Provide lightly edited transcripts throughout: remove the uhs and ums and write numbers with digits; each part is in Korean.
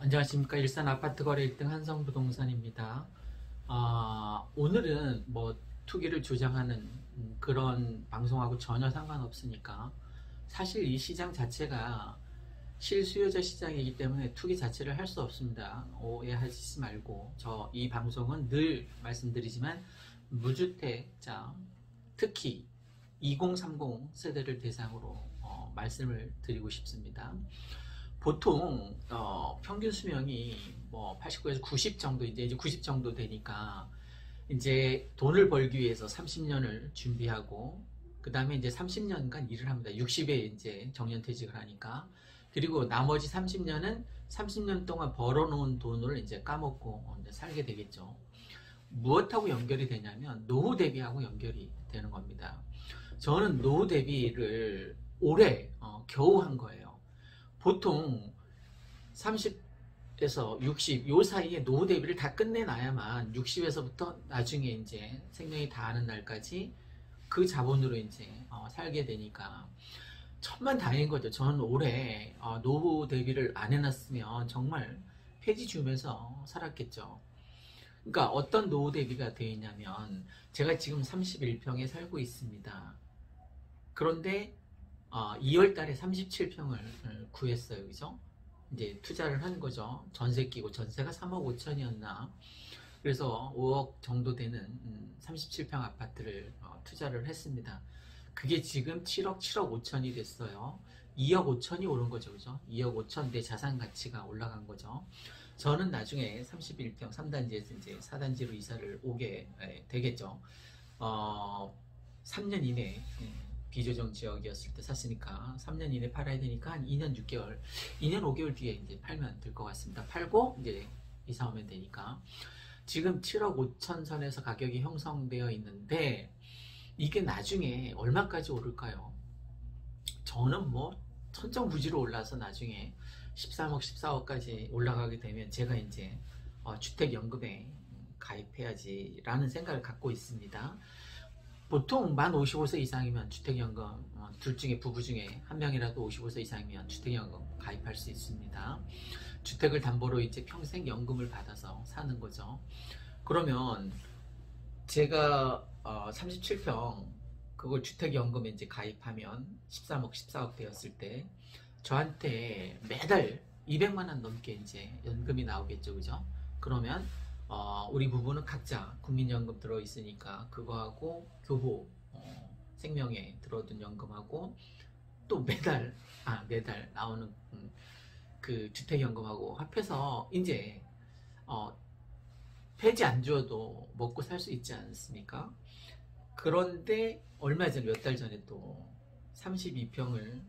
안녕하십니까. 일산 아파트 거래 1등 한성부동산입니다. 오늘은 뭐 투기를 주장하는 그런 방송하고 전혀 상관없으니까 사실 이 시장 자체가 실수요자 시장이기 때문에 투기 자체를 할 수 없습니다. 오해하시지 말고 이 방송은 늘 말씀드리지만 무주택자 특히 2030 세대를 대상으로 말씀을 드리고 싶습니다. 보통 평균 수명이 뭐 89에서 90 정도 이제 90 정도 되니까 이제 돈을 벌기 위해서 30년을 준비하고 그 다음에 이제 30년간 일을 합니다. 60에 이제 정년퇴직을 하니까. 그리고 나머지 30년은 30년 동안 벌어놓은 돈을 이제 까먹고 이제 살게 되겠죠. 무엇하고 연결이 되냐면 노후 대비하고 연결이 되는 겁니다. 저는 노후 대비를 올해 겨우 한 거예요. 보통 30에서 60 요 사이에 노후 대비를 다 끝내놔야만 60에서부터 나중에 이제 생명이 다하는 날까지 그 자본으로 이제 살게 되니까 천만다행인 거죠. 저는 올해 노후 대비를 안 해놨으면 정말 폐지 주면서 살았겠죠. 그러니까 어떤 노후 대비가 되어 있냐면 제가 지금 31평에 살고 있습니다. 그런데 2월 달에 37평을 구했어요. 그죠? 이제 투자를 한 거죠. 전세 끼고 전세가 3억 5천이었나. 그래서 5억 정도 되는 37평 아파트를 투자를 했습니다. 그게 지금 7억 5천이 됐어요. 2억 5천이 오른 거죠. 그죠? 2억 5천 내 자산 가치가 올라간 거죠. 저는 나중에 31평 3단지에서 이제 4단지로 이사를 오게 되겠죠. 3년 이내 비조정 지역이었을 때 샀으니까 3년 이내 팔아야 되니까 한 2년 6개월, 2년 5개월 뒤에 이제 팔면 될 것 같습니다. 팔고 이제 이사 오면 되니까. 지금 7억 5천 선에서 가격이 형성되어 있는데 이게 나중에 얼마까지 오를까요? 저는 뭐 천정부지로 올라서 나중에 13억, 14억까지 올라가게 되면 제가 이제 주택연금에 가입해야지 라는 생각을 갖고 있습니다. 보통 만 55세 이상이면 주택연금 둘 중에 부부 중에 한 명이라도 55세 이상이면 주택연금 가입할 수 있습니다. 주택을 담보로 이제 평생 연금을 받아서 사는 거죠. 그러면 제가 37평 그걸 주택연금에 이제 가입하면 13억, 14억 되었을 때 저한테 매달 200만 원 넘게 이제 연금이 나오겠죠, 그죠? 그러면 우리 부부는 각자 국민연금 들어있으니까 그거하고 교보 생명에 들어둔 연금하고 또 매달 나오는 그 주택연금하고 합해서 이제 폐지 안 주어도 먹고 살 수 있지 않습니까? 그런데 얼마 전에 몇 달 전에 또 32평을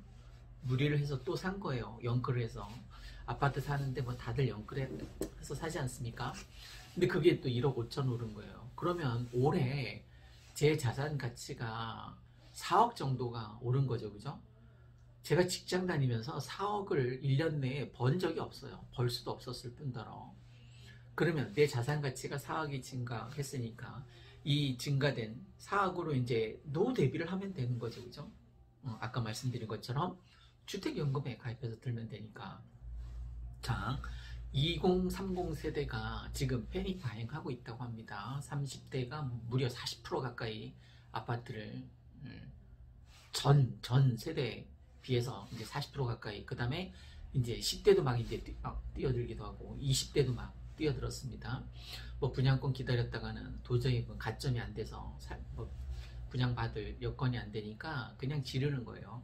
무리를 해서 또 산 거예요. 연끌을 해서. 아파트 사는데 뭐 다들 연끌해서 사지 않습니까? 근데 그게 또 1억 5천 오른 거예요. 그러면 올해 제 자산 가치가 4억 정도가 오른 거죠. 그죠? 제가 직장 다니면서 4억을 1년 내에 번 적이 없어요. 벌 수도 없었을 뿐더러. 그러면 내 자산 가치가 4억이 증가했으니까 이 증가된 4억으로 이제 노후 대비를 하면 되는 거죠. 그죠? 아까 말씀드린 것처럼 주택연금에 가입해서 들면 되니까. 자, 2030 세대가 지금 패닉 가행하고 있다고 합니다. 30대가 무려 40% 가까이 아파트를 전 세대에 비해서 이제 40% 가까이, 그 다음에 이제 10대도 막 이제 뛰어들기도 하고 20대도 막 뛰어들었습니다. 뭐 분양권 기다렸다가는 도저히 가점이 안 돼서 분양받을 여건이 안 되니까 그냥 지르는 거예요.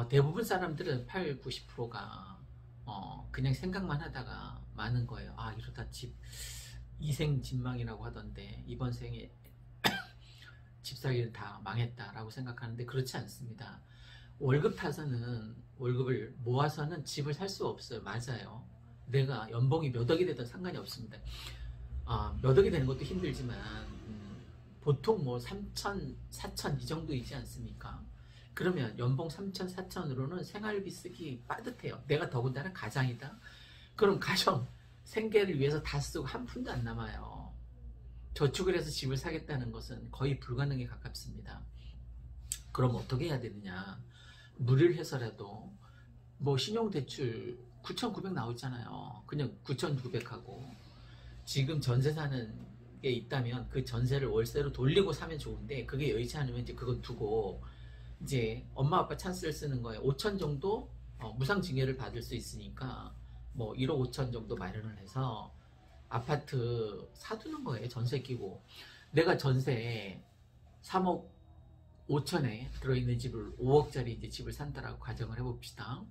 대부분 사람들은 8, 90%가 그냥 생각만 하다가 마는 거예요. 이러다 이생 집망이라고 하던데 이번 생에 집 사기를 다 망했다라고 생각하는데 그렇지 않습니다. 월급 타서는 월급을 모아서는 집을 살 수 없어요. 맞아요. 내가 연봉이 몇 억이 되든 상관이 없습니다. 몇 억이 되는 것도 힘들지만 보통 뭐 3천, 4천 이 정도이지 않습니까? 그러면 연봉 3천, 4천으로는 생활비 쓰기 빠듯해요. 내가 더군다나 가장이다. 그럼 가정 생계를 위해서 다 쓰고 한 푼도 안 남아요. 저축을 해서 집을 사겠다는 것은 거의 불가능에 가깝습니다. 그럼 어떻게 해야 되느냐? 무리를 해서라도 뭐 신용대출 9,900 나오잖아요. 그냥 9,900하고 지금 전세 사는 게 있다면 그 전세를 월세로 돌리고 사면 좋은데 그게 여의치 않으면 이제 그건 두고 이제 엄마 아빠 찬스를 쓰는 거예요. 5천 정도 무상증여를 받을 수 있으니까 뭐 1억 5천 정도 마련을 해서 아파트 사두는 거예요. 전세 끼고. 내가 전세 3억 5천에 들어있는 집을 5억짜리 이제 집을 산다라고 가정을 해봅시다.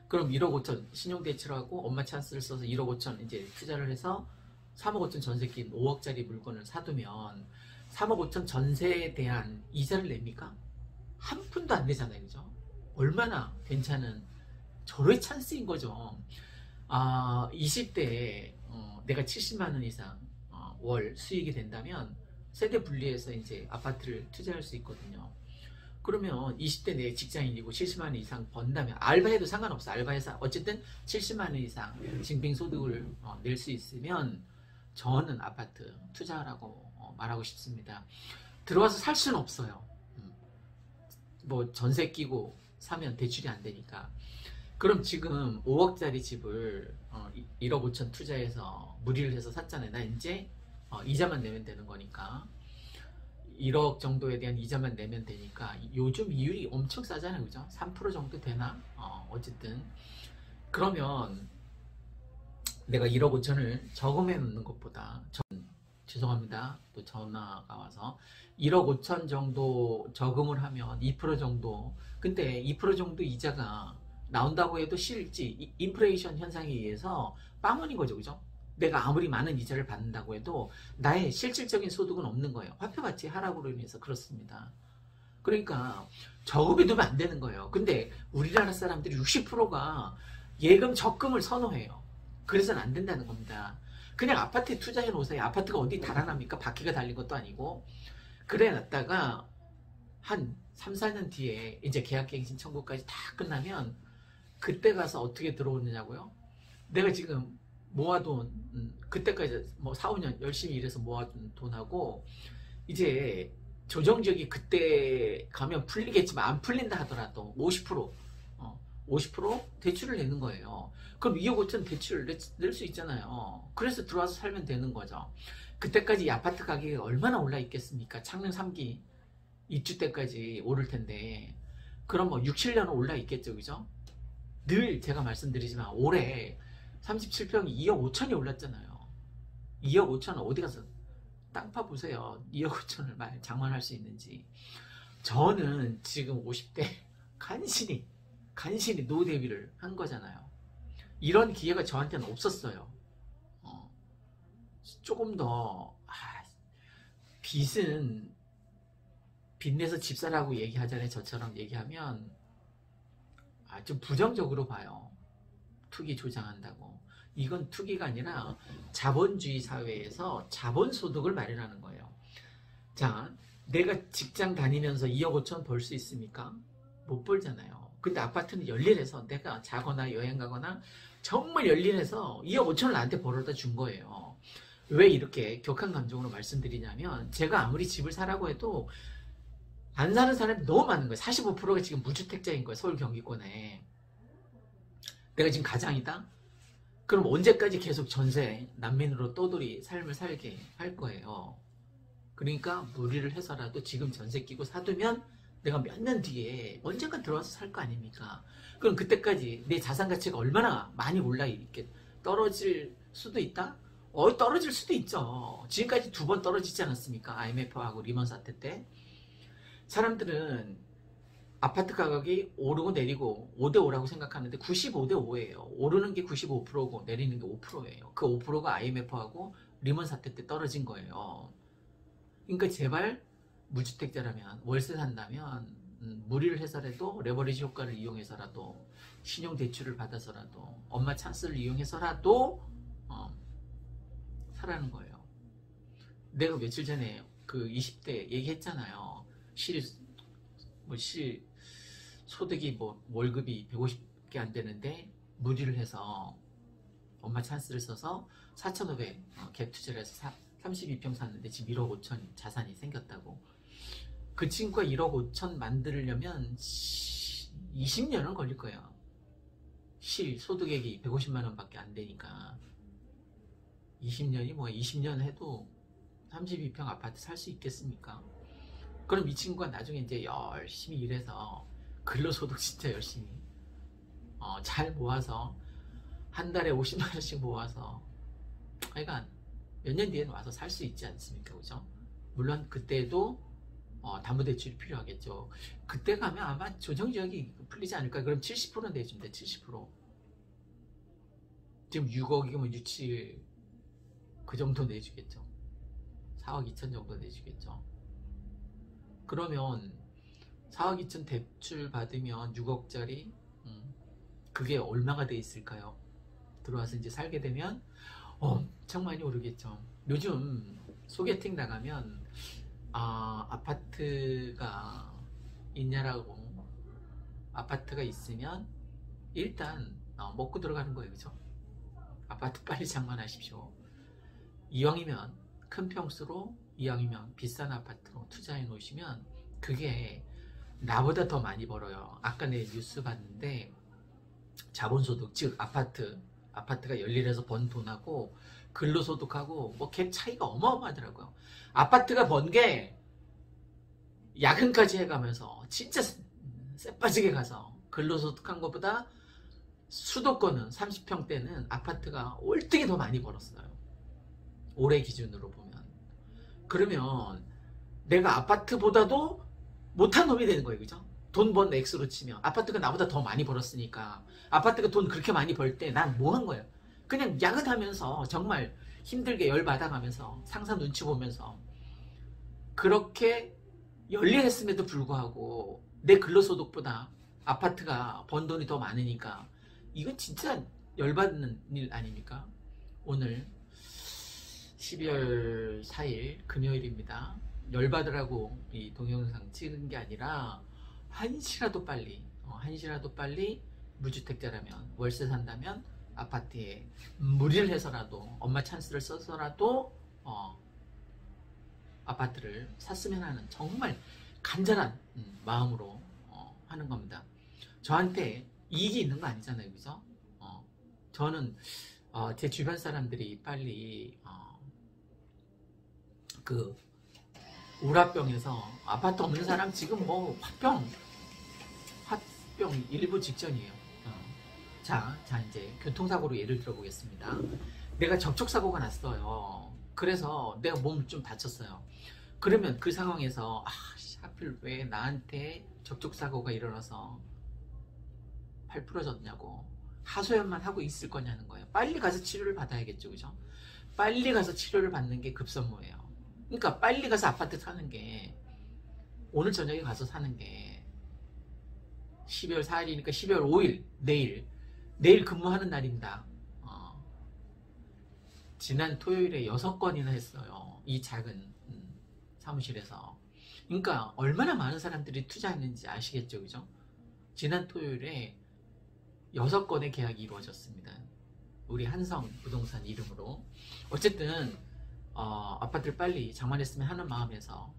그럼 1억 5천 신용대출하고 엄마 찬스를 써서 1억 5천 이제 투자를 해서 3억 5천 전세 낀 5억짜리 물건을 사두면 3억 5천 전세에 대한 이자를 냅니까? 한 푼도 안 내잖아요. 그죠? 얼마나 괜찮은 절호의 찬스인 거죠. 20대에 내가 70만 원 이상 월 수익이 된다면 세대 분리해서 이제 아파트를 투자할 수 있거든요. 그러면 20대 내 직장인이고 70만 원 이상 번다면 알바해도 상관없어. 알바해서 어쨌든 70만 원 이상 징빙소득을 낼 수 있으면 저는 아파트 투자하라고 말하고 싶습니다. 들어와서 살 수는 없어요. 뭐 전세 끼고 사면 대출이 안 되니까. 그럼 지금 5억짜리 집을 1억 5천 투자해서 무리를 해서 샀잖아요. 나 이제 이자만 내면 되는 거니까 1억 정도에 대한 이자만 내면 되니까 요즘 이율이 엄청 싸잖아요. 그죠? 3% 정도 되나? 어쨌든 그러면 내가 1억 5천을 저금해 놓는 것보다 죄송합니다. 또 전화가 와서 1억 5천 정도 저금을 하면 2% 정도 근데 2% 정도 이자가 나온다고 해도 실지 인플레이션 현상에 의해서 빵원인 거죠. 그죠? 내가 아무리 많은 이자를 받는다고 해도 나의 실질적인 소득은 없는 거예요. 화폐가치 하락으로 인해서 그렇습니다. 그러니까 저금해 두면 안 되는 거예요. 근데 우리나라 사람들이 60%가 예금 적금을 선호해요. 그래서는 안 된다는 겁니다. 그냥 아파트에 투자해 놓으세요. 아파트가 어디 달아납니까? 바퀴가 달린 것도 아니고. 그래 놨다가 한 3, 4년 뒤에 이제 계약갱신 청구까지 다 끝나면 그때 가서 어떻게 들어오느냐고요? 내가 지금 모아둔 그때까지 뭐 4, 5년 열심히 일해서 모아둔 돈하고 이제 조정적이 그때 가면 풀리겠지만 안 풀린다 하더라도 50% 대출을 내는 거예요. 그럼 2억 5천 대출을 낼 수 있잖아요. 그래서 들어와서 살면 되는 거죠. 그때까지 이 아파트 가격이 얼마나 올라 있겠습니까? 창녕 3기 입주 때까지 오를 텐데 그럼 뭐 6, 7년은 올라 있겠죠. 그죠? 늘 제가 말씀드리지만 올해 37평이 2억 5천이 올랐잖아요. 2억 5천은 어디 가서 땅 파 보세요. 2억 5천을 장만할 수 있는지. 저는 지금 50대 간신히 노후 대비를 한 거잖아요. 이런 기회가 저한테는 없었어요. 조금 더 빚은 빚내서 집 사라고 얘기하잖아요. 저처럼 얘기하면 좀 부정적으로 봐요. 투기 조장한다고. 이건 투기가 아니라 자본주의 사회에서 자본소득을 마련하는 거예요. 자, 내가 직장 다니면서 2억 5천 벌 수 있습니까? 못 벌잖아요. 근데 아파트는 열일해서 내가 자거나 여행 가거나 정말 열일해서 2억 5천을 나한테 벌어다 준 거예요. 왜 이렇게 격한 감정으로 말씀드리냐면 제가 아무리 집을 사라고 해도 안 사는 사람이 너무 많은 거예요. 45%가 지금 무주택자인 거예요. 서울 경기권에. 내가 지금 가장이다? 그럼 언제까지 계속 전세 난민으로 떠돌이 삶을 살게 할 거예요. 그러니까 무리를 해서라도 지금 전세 끼고 사두면 내가 몇 년 뒤에 언젠가 들어와서 살 거 아닙니까? 그럼 그때까지 내 자산 가치가 얼마나 많이 올라 이렇게 떨어질 수도 있다? 떨어질 수도 있죠. 지금까지 2번 떨어지지 않았습니까? IMF하고 리먼 사태 때. 사람들은 아파트 가격이 오르고 내리고 5대5라고 생각하는데 95대5예요. 오르는 게 95%고 내리는 게 5%예요. 그 5%가 IMF하고 리먼 사태 때 떨어진 거예요. 그러니까 제발 무주택자라면 월세 산다면 무리를 해서라도 레버리지 효과를 이용해서라도 신용대출을 받아서라도 엄마 찬스를 이용해서라도 사라는 거예요. 내가 며칠 전에 그 20대 얘기했잖아요. 실 소득이 뭐 월급이 150개 안 되는데 무리를 해서 엄마 찬스를 써서 4,500 갭 투자를 해서 32평 샀는데 지금 1억 5천 자산이 생겼다고. 그 친구가 1억 5천 만들려면 20년은 걸릴 거예요. 소득액이 150만 원밖에 안 되니까 20년이 뭐야, 20년 해도 32평 아파트 살 수 있겠습니까? 그럼 이 친구가 나중에 이제 열심히 일해서 근로소득 진짜 열심히 잘 모아서 한 달에 50만 원씩 모아서 그러니까 몇 년 뒤에는 와서 살 수 있지 않습니까? 그죠? 물론 그때도 담보대출이 필요하겠죠. 그때 가면 아마 조정지역이 풀리지 않을까. 그럼 70%는 내준대. 70%. 지금 6억이면 유치 그 정도 내주겠죠. 4억 2천 정도 내주겠죠. 그러면 4억 2천 대출 받으면 6억짜리 그게 얼마가 돼 있을까요? 들어와서 이제 살게 되면 엄청 많이 오르겠죠. 요즘 소개팅 나가면 아파트가 있냐라고, 아파트가 있으면 일단 먹고 들어가는 거예요. 그죠? 아파트 빨리 장만하십시오. 이왕이면 큰 평수로, 이왕이면 비싼 아파트로 투자해 놓으시면 그게 나보다 더 많이 벌어요. 아까 내 뉴스 봤는데 자본소득, 즉 아파트가 열일해서 번 돈하고 근로소득하고 뭐 갭 차이가 어마어마하더라고요. 아파트가 번 게 야근까지 해가면서 진짜 쎄빠지게 가서 근로소득한 것보다 수도권은 30평대는 아파트가 월등히 더 많이 벌었어요. 올해 기준으로 보면. 그러면 내가 아파트보다도 못한 놈이 되는 거예요. 그죠? 돈 번 액수로 치면 아파트가 나보다 더 많이 벌었으니까 아파트가 돈 그렇게 많이 벌 때 난 뭐 한 거예요? 그냥 야근하면서 정말 힘들게 열받아가면서 상사 눈치 보면서 그렇게 열일했음에도 불구하고 내 근로소득보다 아파트가 번 돈이 더 많으니까 이건 진짜 열받는 일 아닙니까? 오늘 12월 4일 금요일입니다. 열받으라고 이 동영상 찍은 게 아니라 한시라도 빨리 무주택자라면, 월세 산다면 아파트에 무리를 해서라도, 엄마 찬스를 써서라도 아파트를 샀으면 하는 정말 간절한 마음으로 하는 겁니다. 저한테 이익이 있는 거 아니잖아요. 그죠? 저는 제 주변 사람들이 빨리 그 우라병에서 아파트 없는 사람 지금 뭐 화병 일부 직전이에요. 자 이제 교통사고로 예를 들어보겠습니다. 내가 접촉사고가 났어요. 그래서 내가 몸을 좀 다쳤어요. 그러면 그 상황에서 하필 왜 나한테 접촉사고가 일어나서 팔 부러졌냐고 하소연만 하고 있을 거냐는 거예요. 빨리 가서 치료를 받아야겠죠. 그죠? 빨리 가서 치료를 받는 게 급선무예요. 그러니까 빨리 가서 아파트 사는 게, 오늘 저녁에 가서 사는 게 12월 4일이니까 12월 5일 내일 근무하는 날입니다. 지난 토요일에 6건이나 했어요. 이 작은 사무실에서. 그러니까 얼마나 많은 사람들이 투자했는지 아시겠죠. 그죠? 지난 토요일에 6건의 계약이 이루어졌습니다. 우리 한성 부동산 이름으로. 어쨌든 아파트를 빨리 장만했으면 하는 마음에서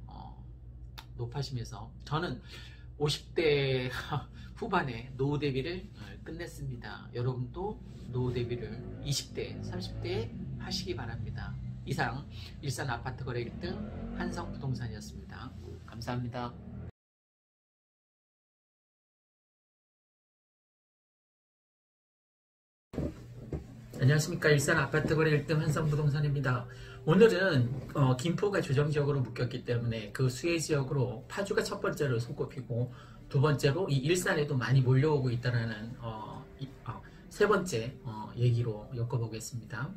높아지면서 저는 50대 후반에 노후 대비를 끝냈습니다. 여러분도 노후 대비를 20대, 30대에 하시기 바랍니다. 이상 일산 아파트 거래 1등 한성 부동산이었습니다. 감사합니다. 안녕하십니까. 일산 아파트 거래 1등 한성부동산입니다. 오늘은 김포가 조정지역으로 묶였기 때문에 그 수혜 지역으로 파주가 첫 번째로 손꼽히고, 두 번째로 이 일산에도 많이 몰려오고 있다는 세 번째 얘기로 엮어보겠습니다.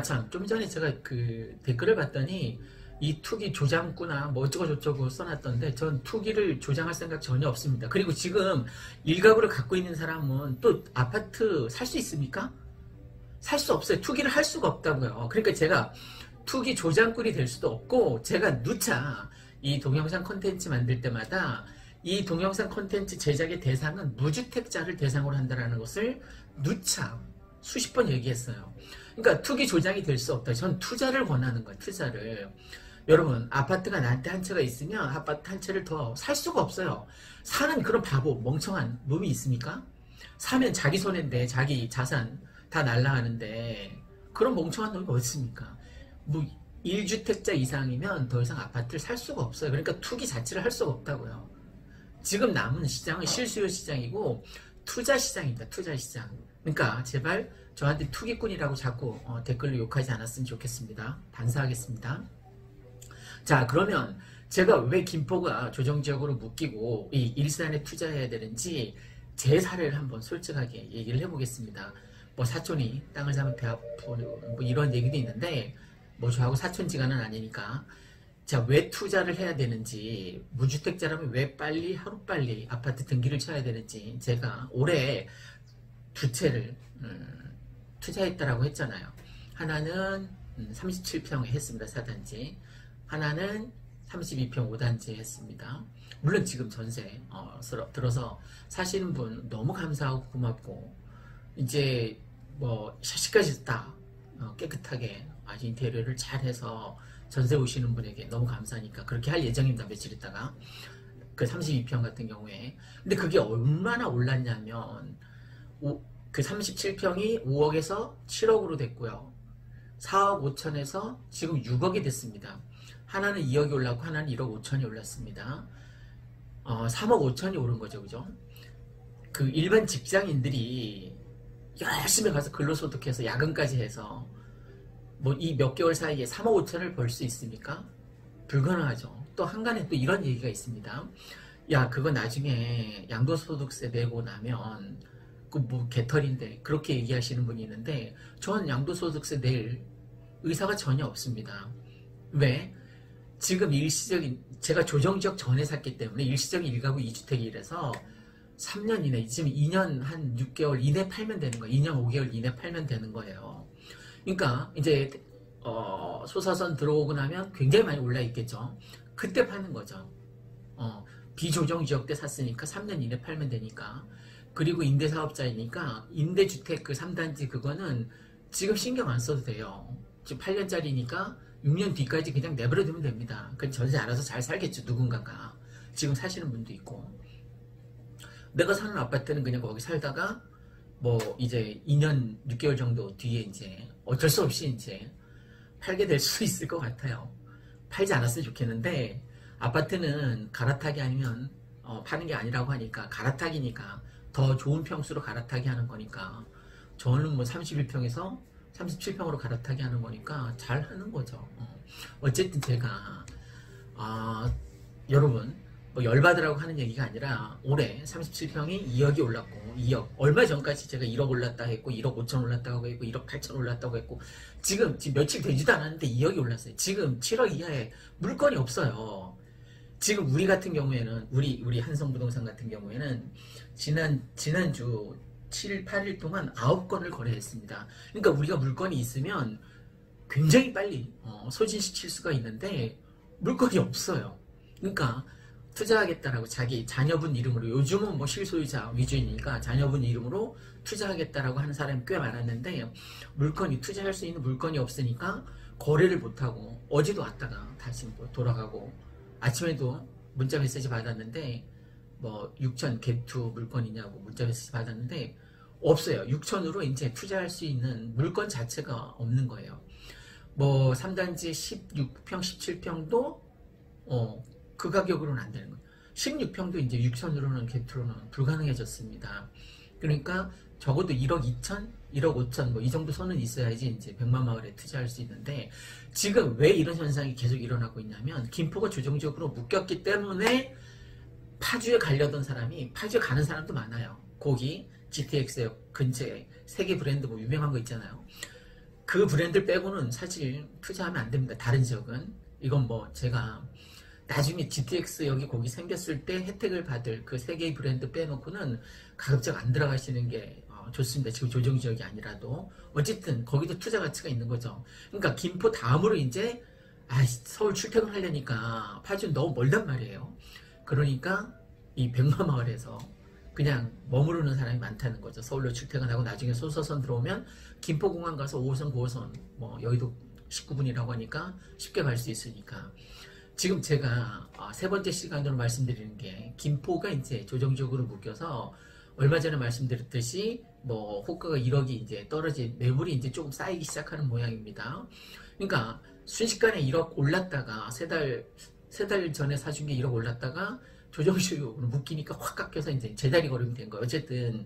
참, 좀 전에 제가 그 댓글을 봤더니 이 투기 조장구나 뭐 어쩌고저쩌고 써놨던데, 전 투기를 조장할 생각 전혀 없습니다. 그리고 지금 일가구를 갖고 있는 사람은 또 아파트 살 수 있습니까? 살 수 없어요. 투기를 할 수가 없다고요. 그러니까 제가 투기 조장꾼이 될 수도 없고, 제가 누차 이 동영상 콘텐츠 만들 때마다 이 동영상 콘텐츠 제작의 대상은 무주택자를 대상으로 한다는 것을 누차 수십 번 얘기했어요. 그러니까 투기 조장이 될 수 없다. 전 투자를 권하는 거예요. 투자를. 여러분, 아파트가 나한테 한 채가 있으면 아파트 한 채를 더 살 수가 없어요. 사는 그런 바보, 멍청한 놈이 있습니까? 사면 자기 손해인데 자기 자산 다 날라가는데 그런 멍청한 놈이 어디 있습니까? 뭐 1주택자 이상이면 더 이상 아파트를 살 수가 없어요. 그러니까 투기 자체를 할 수가 없다고요. 지금 남은 시장은 실수요 시장이고 투자 시장입니다. 투자 시장. 그러니까 제발 저한테 투기꾼이라고 자꾸 댓글로 욕하지 않았으면 좋겠습니다. 반사하겠습니다. 자, 그러면 제가 왜 김포가 조정지역으로 묶이고 이 일산에 투자해야 되는지 제 사례를 한번 솔직하게 얘기를 해보겠습니다. 뭐 사촌이 땅을 사면 배 아프고 뭐 이런 얘기도 있는데 뭐 저하고 사촌지간은 아니니까 자, 왜 투자를 해야 되는지, 무주택자라면 왜 빨리 하루빨리 아파트 등기를 쳐야 되는지 제가 올해 두 채를 투자했다라고 했잖아요. 하나는 37평에 했습니다. 4단지. 하나는 32평 5단지에 했습니다. 물론 지금 전세 들어서 사시는 분 너무 감사하고 고맙고 이제 뭐 샤시까지 다 깨끗하게 아주 인테리어를 잘해서 전세 오시는 분에게 너무 감사하니까 그렇게 할 예정입니다. 며칠 있다가 그 32평 같은 경우에. 근데 그게 얼마나 올랐냐면 그 37평이 5억에서 7억으로 됐고요. 4억 5천에서 지금 6억이 됐습니다. 하나는 2억이 올랐고 하나는 1억 5천이 올랐습니다. 3억 5천이 오른 거죠. 그죠? 그 일반 직장인들이 열심히 가서 근로소득해서 야근까지 해서 뭐 이 몇 개월 사이에 3억 5천을 벌 수 있습니까? 불가능하죠. 또 한간에 또 이런 얘기가 있습니다. 야, 그거 나중에 양도소득세 내고 나면 그 뭐 개털인데 그렇게 얘기하시는 분이 있는데 전 양도소득세 낼 의사가 전혀 없습니다. 왜? 지금 일시적인 제가 조정지역 전에 샀기 때문에 일시적인 1가구 2주택이라서 3년 이내 지금 2년 한 6개월 이내 팔면 되는 거예요. 2년 5개월 이내 팔면 되는 거예요. 그러니까 이제 소사선 들어오고 나면 굉장히 많이 올라 있겠죠. 그때 파는 거죠. 비조정 지역 때 샀으니까 3년 이내 팔면 되니까. 그리고 임대사업자이니까 임대주택 그 3단지 그거는 지금 신경 안 써도 돼요. 지금 8년짜리니까 6년 뒤까지 그냥 내버려두면 됩니다. 그 전세 알아서 잘 살겠죠. 누군가가. 지금 사시는 분도 있고. 내가 사는 아파트는 그냥 거기 살다가 뭐 이제 2년 6개월 정도 뒤에 이제 어쩔 수 없이 이제 팔게 될 수 있을 것 같아요. 팔지 않았으면 좋겠는데 아파트는 갈아타기 아니면 파는 게 아니라고 하니까 갈아타기니까 더 좋은 평수로 갈아타기 하는 거니까 저는 뭐 31평에서 37평으로 갈아타기 하는 거니까 잘 하는 거죠. 어쨌든 제가 여러분 뭐 열받으라고 하는 얘기가 아니라 올해 37평이 2억이 올랐고 2억 얼마 전까지 제가 1억 올랐다 했고 1억 5천 올랐다고 했고 1억 8천 올랐다고 했고 지금 며칠 되지도 않았는데 2억이 올랐어요. 지금 7억 이하에 물건이 없어요. 지금 우리 같은 경우에는 우리 한성부동산 같은 경우에는 지난주 7일 8일 동안 9건을 거래했습니다. 그러니까 우리가 물건이 있으면 굉장히 빨리 소진시킬 수가 있는데 물건이 없어요. 그러니까 투자하겠다라고 자기 자녀분 이름으로 요즘은 뭐 실소유자 위주이니까 자녀분 이름으로 투자하겠다라고 하는 사람이 꽤 많았는데 물건이 투자할 수 있는 물건이 없으니까 거래를 못하고 어제도 왔다가 다시 뭐 돌아가고 아침에도 문자 메시지 받았는데 뭐 6천 갭투 물건이냐고 문자 메시지 받았는데 없어요. 6천으로 이제 투자할 수 있는 물건 자체가 없는 거예요. 뭐 3단지 16평 17평도 그 가격으로는 안 되는 거예요. 16평도 이제 6천으로는 갭투로는 불가능해졌습니다. 그러니까 적어도 1억 2천, 1억 5천 뭐 이 정도 선은 있어야지 이제 백만마을에 투자할 수 있는데 지금 왜 이런 현상이 계속 일어나고 있냐면 김포가 조정지역으로 묶였기 때문에 파주에 가려던 사람이 파주에 가는 사람도 많아요. 거기 GTX역 근처에 세계 브랜드 뭐 유명한 거 있잖아요. 그 브랜드를 빼고는 사실 투자하면 안 됩니다. 다른 지역은. 이건 뭐 제가 나중에 GTX역이 거기 생겼을 때 혜택을 받을 그 세 개의 브랜드 빼놓고는 가급적 안 들어가시는 게 좋습니다. 지금 조정지역이 아니라도. 어쨌든 거기도 투자 가치가 있는 거죠. 그러니까 김포 다음으로 이제 서울 출퇴근하려니까 파주는 너무 멀단 말이에요. 그러니까 이 백마마을에서 그냥 머무르는 사람이 많다는 거죠. 서울로 출퇴근하고 나중에 소서선 들어오면 김포공항 가서 5호선, 9호선 뭐 여의도 19분이라고 하니까 쉽게 갈 수 있으니까. 지금 제가 세 번째 시간으로 말씀드리는 게 김포가 이제 조정지역으로 묶여서 얼마 전에 말씀드렸듯이 뭐 호가가 1억이 이제 떨어진 매물이 이제 조금 쌓이기 시작하는 모양입니다. 그러니까 순식간에 1억 올랐다가 세 달 전에 사준 게 1억 올랐다가 조정식으로 묶이니까 확 깎여서 이제 제자리 걸음이 된 거예요. 어쨌든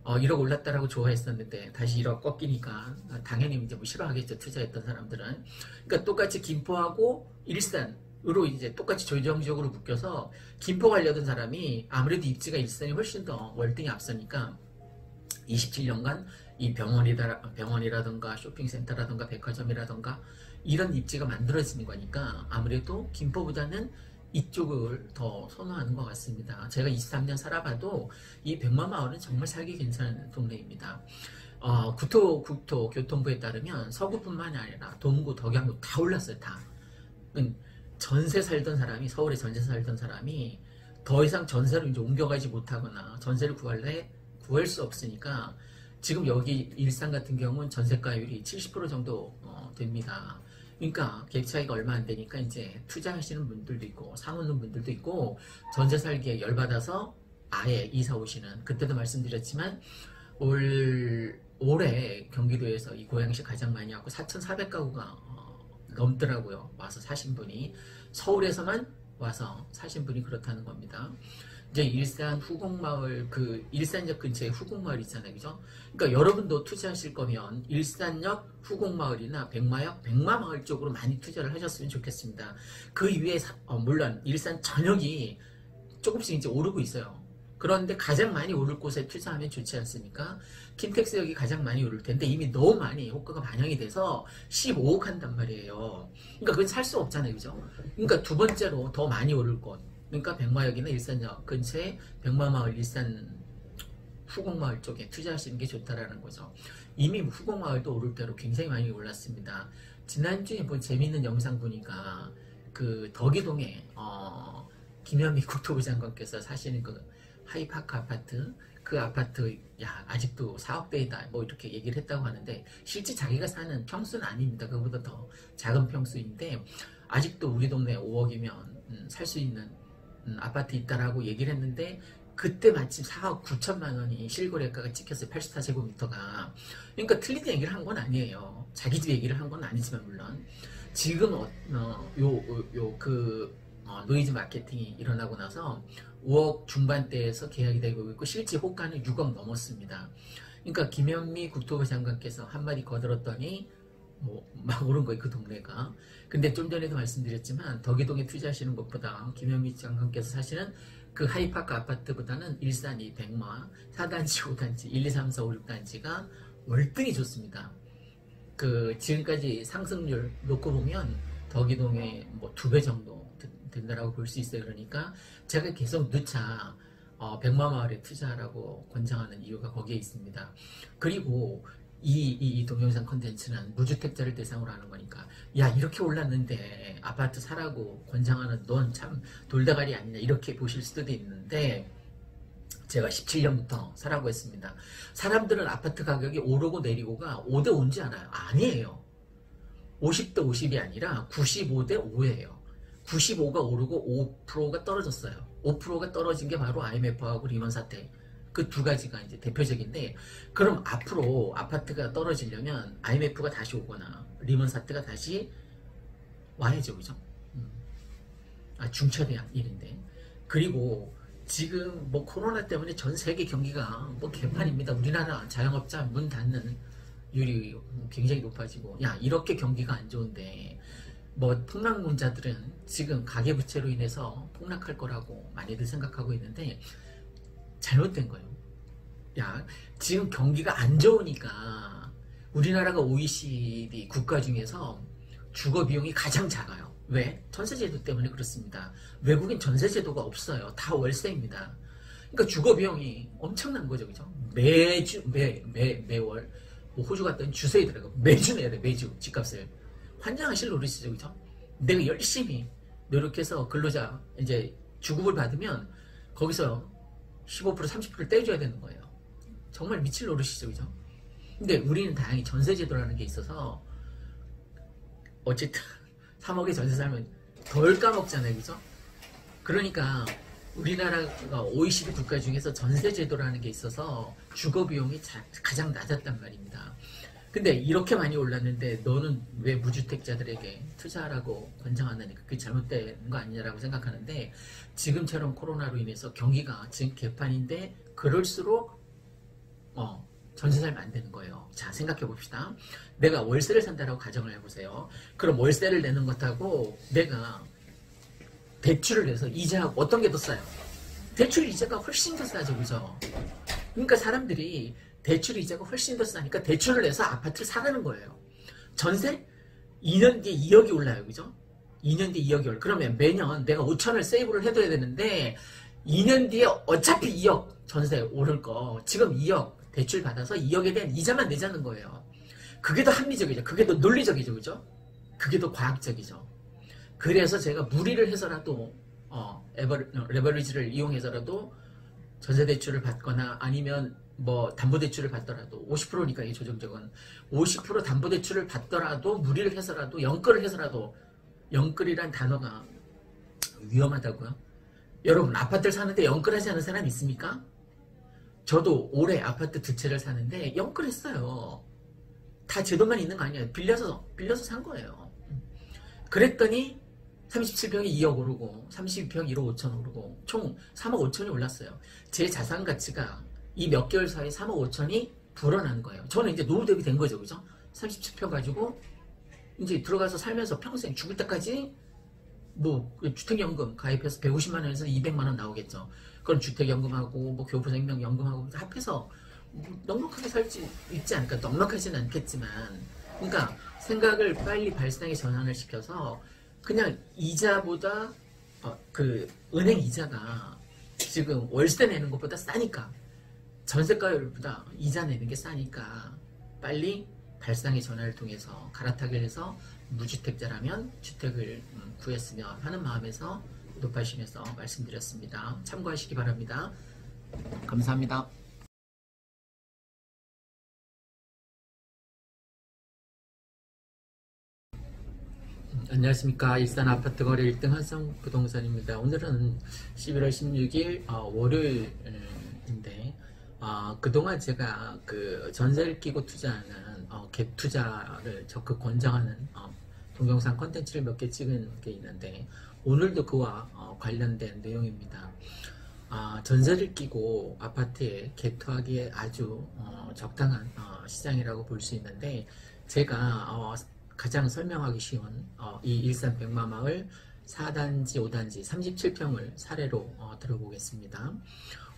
1억 올랐다라고 좋아했었는데 다시 1억 꺾이니까 당연히 이제 뭐 싫어하겠죠. 투자했던 사람들은. 그러니까 똑같이 김포하고 일산으로 이제 똑같이 조정적으로 묶여서 김포 가려던 사람이 아무래도 입지가 일산이 훨씬 더 월등히 앞서니까 27년간 이 병원이라든가 쇼핑센터라든가 백화점이라든가 이런 입지가 만들어지는 거니까 아무래도 김포보다는 이쪽을 더 선호하는 것 같습니다. 제가 23년 살아봐도 이 백마마을은 정말 살기 괜찮은 동네입니다. 국토교통부에 따르면 서구뿐만 아니라 동구, 덕양구 다 올랐어요. 다. 전세 살던 사람이 서울에 전세 살던 사람이 더 이상 전세로 이제 옮겨가지 못하거나 전세를 구할 수 없으니까 지금 여기 일산 같은 경우는 전세가율이 70% 정도 됩니다. 그러니까 갭 차이가 얼마 안 되니까 이제 투자하시는 분들도 있고 사놓는 분들도 있고 전세 살기에 열받아서 아예 이사 오시는, 그때도 말씀드렸지만 올해 경기도에서 이 고양시 가장 많이 왔고 4,400가구가 넘더라고요. 와서 사신 분이. 서울에서만 와서 사신 분이 그렇다는 겁니다. 이제 일산 후곡마을, 그 일산역 근처에 후곡마을 있잖아요, 그죠? 그러니까 여러분도 투자하실 거면 일산역 후곡마을이나 백마마을 쪽으로 많이 투자를 하셨으면 좋겠습니다. 그 위에 물론 일산 전역이 조금씩 이제 오르고 있어요. 그런데 가장 많이 오를 곳에 투자하면 좋지 않습니까? 킨텍스역이 가장 많이 오를 텐데 이미 너무 많이 호가가 반영이 돼서 15억 한단 말이에요. 그러니까 그건 살 수 없잖아요, 그죠? 그러니까 두 번째로 더 많이 오를 곳, 그러니까 백마역이나 일산역 근처에 백마마을, 일산 후곡마을 쪽에 투자하시는 게 좋다라는 거죠. 이미 후곡마을도 오를 대로 굉장히 많이 올랐습니다. 지난주에 뭐 재밌는 영상 보니까 그 덕이동에 김현미 국토부 장관께서 사시는 그 하이파크 아파트, 그 아파트 야 아직도 4억대이다 뭐 이렇게 얘기를 했다고 하는데 실제 자기가 사는 평수는 아닙니다. 그보다 더 작은 평수인데 아직도 우리 동네 5억이면 살 수 있는 아파트 있다라고 얘기를 했는데 그때 마침 4억 9천만 원이 실거래가가 찍혔어요. 84제곱미터가. 그러니까 틀린 얘기를 한 건 아니에요. 자기 집 얘기를 한 건 아니지만 물론 지금 노이즈 마케팅이 일어나고 나서 5억 중반대에서 계약이 되고 있고 실제 호가는 6억 넘었습니다. 그러니까 김현미 국토부 장관께서 한마디 거들었더니 막 오른 거예요, 그 동네가. 근데 좀 전에도 말씀드렸지만 덕이동에 투자하시는 것보다 김현미 장관께서 사시는 그 하이파크 아파트보다는 일산이 백마 4단지, 5단지, 1, 2, 3, 4, 5, 6단지가 월등히 좋습니다. 그 지금까지 상승률 놓고 보면 덕이동에 뭐 2배 정도 된다라고 볼 수 있어요. 그러니까 제가 계속 누차 백마마을에 투자하라고 권장하는 이유가 거기에 있습니다. 그리고 이 동영상 컨텐츠는 무주택자를 대상으로 하는 거니까 야 이렇게 올랐는데 아파트 사라고 권장하는 넌 참 돌다가리 아니냐 이렇게 보실 수도 있는데 제가 17년부터 사라고 했습니다. 사람들은 아파트 가격이 오르고 내리고가 5대 5인지 알아요? 아니에요. 50대 50이 아니라 95대 5예요. 95가 오르고 5%가 떨어졌어요. 5%가 떨어진 게 바로 IMF하고 리먼 사태. 그 두 가지가 이제 대표적인데, 그럼 앞으로 아파트가 떨어지려면 IMF가 다시 오거나 리먼 사태가 다시 와야죠, 그죠? 중차대한 일인데. 그리고 지금 뭐 코로나 때문에 전 세계 경기가 뭐 개판입니다. 우리나라 자영업자 문 닫는 율이 굉장히 높아지고, 야 이렇게 경기가 안 좋은데 뭐 폭락론자들은 지금 가계부채로 인해서 폭락할 거라고 많이들 생각하고 있는데 잘못된 거예요. 야 지금 경기가 안 좋으니까 우리나라가 OECD 국가 중에서 주거 비용이 가장 작아요. 왜? 전세제도 때문에 그렇습니다. 외국엔 전세제도가 없어요. 다 월세입니다. 그러니까 주거 비용이 엄청난 거죠, 그죠? 매월 뭐 호주 갔더니 주세에 들어가 매주 내야 돼, 매주 집값을. 환장하실 노릇이죠, 그죠? 내가 열심히 노력해서 근로자 이제 주급을 받으면 거기서 15% 30%를 떼줘야 되는 거예요. 정말 미칠 노릇이죠, 그죠? 근데 우리는 다행히 전세제도라는 게 있어서 어쨌든 3억에 전세 살면 덜 까먹잖아요, 그죠? 그러니까 우리나라가 OECD 국가 중에서 전세 제도라는 게 있어서 주거 비용이 가장 낮았단 말입니다. 근데 이렇게 많이 올랐는데 너는 왜 무주택자들에게 투자하라고 권장하느니 그게 잘못된 거 아니냐라고 생각하는데, 지금처럼 코로나로 인해서 경기가 지금 개판인데 그럴수록 전세 살면 안 되는 거예요. 자, 생각해 봅시다. 내가 월세를 산다라고 가정을 해보세요. 그럼 월세를 내는 것하고 내가 대출을 내서 이자하고 어떤 게 더 싸요? 대출 이자가 훨씬 더 싸죠, 그죠? 그러니까 사람들이 대출 이자가 훨씬 더 싸니까 대출을 내서 아파트를 사는 거예요. 전세? 2년 뒤에 2억이 올라요, 그죠? 2년 뒤에 2억이 올라. 그러면 매년 내가 5천을 세이브를 해둬야 되는데 2년 뒤에 어차피 2억 전세 오를 거 지금 2억 대출 받아서 2억에 대한 이자만 내자는 거예요. 그게 더 합리적이죠. 그게 더 논리적이죠, 그죠? 그게 더 과학적이죠. 그래서 제가 무리를 해서라도 레버리지를 이용해서라도 전세대출을 받거나 아니면 뭐 담보대출을 받더라도 50%니까 이 조정적은 50% 담보대출을 받더라도 무리를 해서라도 영끌을 해서라도, 영끌이란 단어가 위험하다고요? 여러분, 아파트를 사는데 영끌하지 않은 사람 있습니까? 저도 올해 아파트 두 채를 사는데 영끌했어요. 다 제 돈만 있는 거 아니에요. 빌려서 산 거예요. 그랬더니 37평이 2억 오르고 32평 1억 5천 오르고 총 3억 5천이 올랐어요. 제 자산 가치가 이 몇 개월 사이에 3억 5천이 불어난 거예요. 저는 이제 노후 대비 된 거죠, 그죠? 37평 가지고 이제 들어가서 살면서 평생 죽을 때까지 뭐 주택연금 가입해서 150만 원에서 200만 원 나오겠죠. 그럼 주택연금하고 뭐 교부생명연금하고 합해서 뭐 넉넉하게 살지 있지 않을까? 넉넉하지는 않겠지만, 그러니까 생각을 빨리 발상에 전환을 시켜서 그냥 이자보다 그 은행 이자가 지금 월세 내는 것보다 싸니까, 전세가율보다 이자 내는 게 싸니까 빨리 발상의 전환을 통해서 갈아타기를 해서 무주택자라면 주택을 구했으면 하는 마음에서 높아심에서 말씀드렸습니다. 참고하시기 바랍니다. 감사합니다. 안녕하십니까. 일산 아파트 거래 1등 한성 부동산입니다. 오늘은 11월 16일 월요일인데, 그동안 제가 그 전세를 끼고 투자하는 갭 투자를 적극 권장하는 동영상 컨텐츠를 몇 개 찍은 게 있는데, 오늘도 그와 관련된 내용입니다. 전세를 끼고 아파트에 갭 투하기에 아주 적당한 시장이라고 볼 수 있는데, 제가 가장 설명하기 쉬운 이 일산 백마마을 4단지, 5단지 37평을 사례로 들어보겠습니다.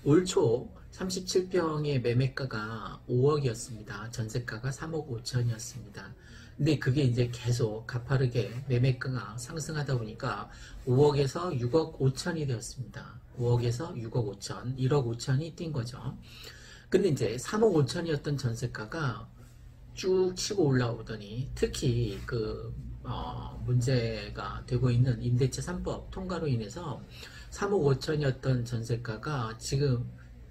올 초 37평의 매매가가 5억이었습니다. 전세가가 3억 5천이었습니다. 근데 그게 이제 계속 가파르게 매매가가 상승하다 보니까 5억에서 6억 5천이 되었습니다. 5억에서 6억 5천, 1억 5천이 뛴 거죠. 근데 이제 3억 5천이었던 전세가가 쭉 치고 올라오더니, 특히 그 문제가 되고 있는 임대차 3법 통과로 인해서 3억 5천이었던 전세가가 지금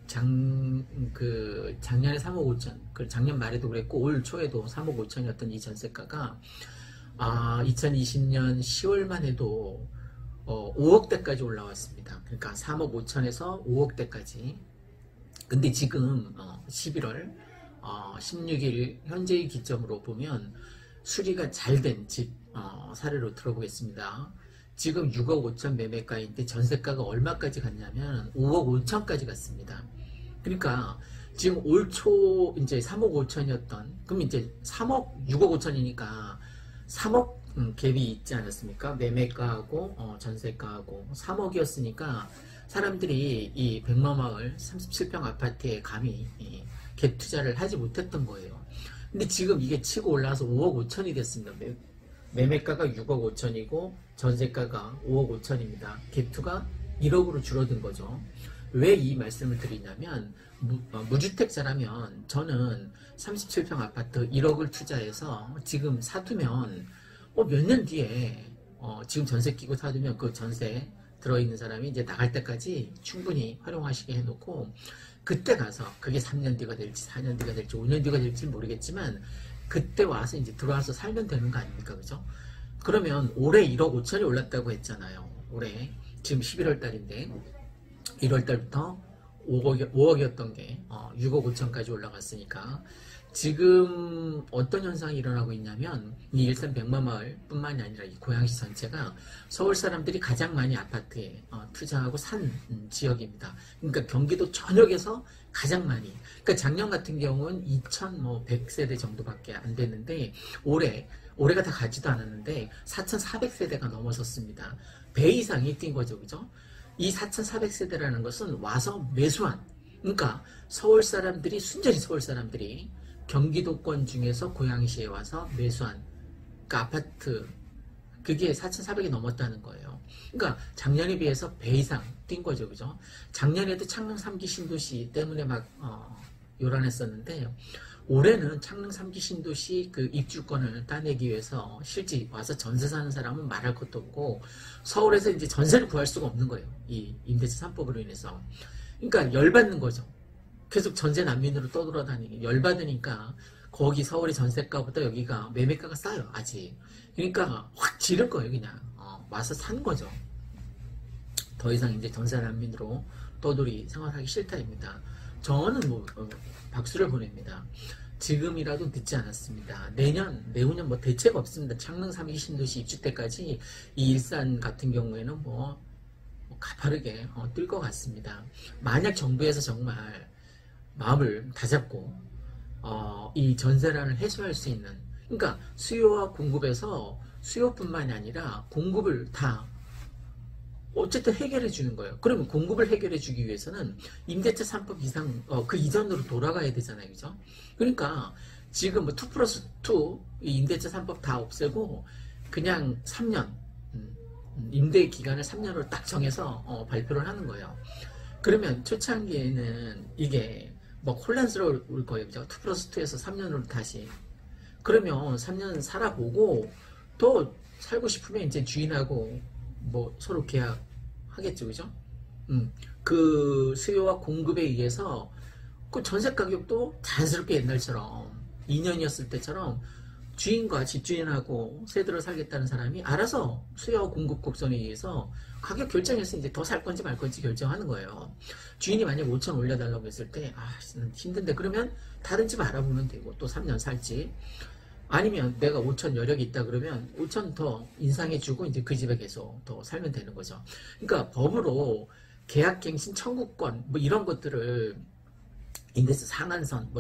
작년에 3억 5천, 작년 말에도 그랬고 올 초에도 3억 5천이었던 이 전세가가 2020년 10월만 해도 5억대까지 올라왔습니다. 그러니까 3억 5천에서 5억대까지. 근데 지금 11월 16일 현재의 기점으로 보면 수리가 잘 된 집 사례로 들어보겠습니다. 지금 6억 5천 매매가인데 전세가가 얼마까지 갔냐면 5억 5천까지 갔습니다. 그러니까 지금 올 초 이제 3억 5천이었던, 그럼 이제 3억 6억 5천이니까 3억 갭이 있지 않았습니까? 매매가하고 전세가하고 3억이었으니까 사람들이 이 백마마을 37평 아파트에 감히 갭 투자를 하지 못했던 거예요. 근데 지금 이게 치고 올라와서 5억 5천이 됐습니다. 매매가가 6억 5천이고 전세가가 5억 5천입니다. 갭 투가 1억으로 줄어든 거죠. 왜 이 말씀을 드리냐면, 무주택자라면 저는 37평 아파트 1억을 투자해서 지금 사두면 몇 년 뒤에 지금 전세 끼고 사두면 그 전세 들어있는 사람이 이제 나갈 때까지 충분히 활용하시게 해놓고, 그때 가서 그게 3년 뒤가 될지 4년 뒤가 될지 5년 뒤가 될지 모르겠지만 그때 와서 이제 들어와서 살면 되는 거 아닙니까, 그죠? 그러면 올해 1억 5천이 올랐다고 했잖아요. 올해 지금 11월 달인데 1월 달부터 5억이었던 게 6억 5천까지 올라갔으니까 지금 어떤 현상이 일어나고 있냐면 이 일산 백마마을 뿐만이 아니라 이 고양시 전체가 서울 사람들이 가장 많이 아파트에 투자하고 산 지역입니다. 그러니까 경기도 전역에서 가장 많이. 그러니까 작년 같은 경우는 2,100세대 정도밖에 안 됐는데 올해가 다 가지도 않았는데 4,400세대가 넘어섰습니다. 배 이상이 뛴 거죠, 그죠? 이 4,400세대라는 것은 와서 매수한. 그러니까 서울 사람들이 순전히 서울 사람들이 경기도권 중에서 고양시에 와서 매수한 그 아파트 그게 4,400이 넘었다는 거예요. 그러니까 작년에 비해서 배 이상 뛴 거죠, 그죠? 작년에도 창릉 3기 신도시 때문에 막 요란했었는데 올해는 창릉 3기 신도시 그 입주권을 따내기 위해서 실제 와서 전세 사는 사람은 말할 것도 없고 서울에서 이제 전세를 구할 수가 없는 거예요. 이 임대차 3법으로 인해서. 그러니까 열받는 거죠. 계속 전세 난민으로 떠돌아다니기 열받으니까 거기 서울의 전세가보다 여기가 매매가가 싸요 아직. 그러니까 확 지를 거예요 그냥. 와서 산 거죠. 더 이상 이제 전세 난민으로 떠돌이 생활하기 싫다입니다. 저는 박수를 보냅니다. 지금이라도 늦지 않았습니다. 내후년 대책 없습니다. 창릉 3기 신도시 입주 때까지 이 일산 같은 경우에는 가파르게 뜰 것 같습니다. 만약 정부에서 정말 마음을 다잡고 이 전세난을 해소할 수 있는, 그러니까 수요와 공급에서 수요뿐만이 아니라 공급을 다 어쨌든 해결해 주는 거예요. 그러면 공급을 해결해 주기 위해서는 임대차 3법 이상 그 이전으로 돌아가야 되잖아요, 그죠? 그러니까 지금 2+2 이 임대차 3법 다 없애고 그냥 3년 임대 기간을 3년으로 딱 정해서 발표를 하는 거예요. 그러면 초창기에는 이게 혼란스러울 거예요. 그죠? 2+2에서 3년으로 다시. 그러면 3년 살아보고 또 살고 싶으면 이제 주인하고 서로 계약하겠죠. 그죠? 그 수요와 공급에 의해서 그 전세 가격도 자연스럽게 옛날처럼 2년이었을 때처럼 주인과 집주인하고 새 들어 살겠다는 사람이 알아서 수요와 공급 곡선에 의해서 가격 결정해서 이제 더 살 건지 말 건지 결정하는 거예요. 주인이 만약 5천 올려달라고 했을 때 힘든데 그러면 다른 집 알아보면 되고 또 3년 살지. 아니면 내가 5천 여력이 있다 그러면 5천 더 인상해주고 이제 그 집에 계속 더 살면 되는 거죠. 그러니까 법으로 계약갱신 청구권 이런 것들을 임대차 상한선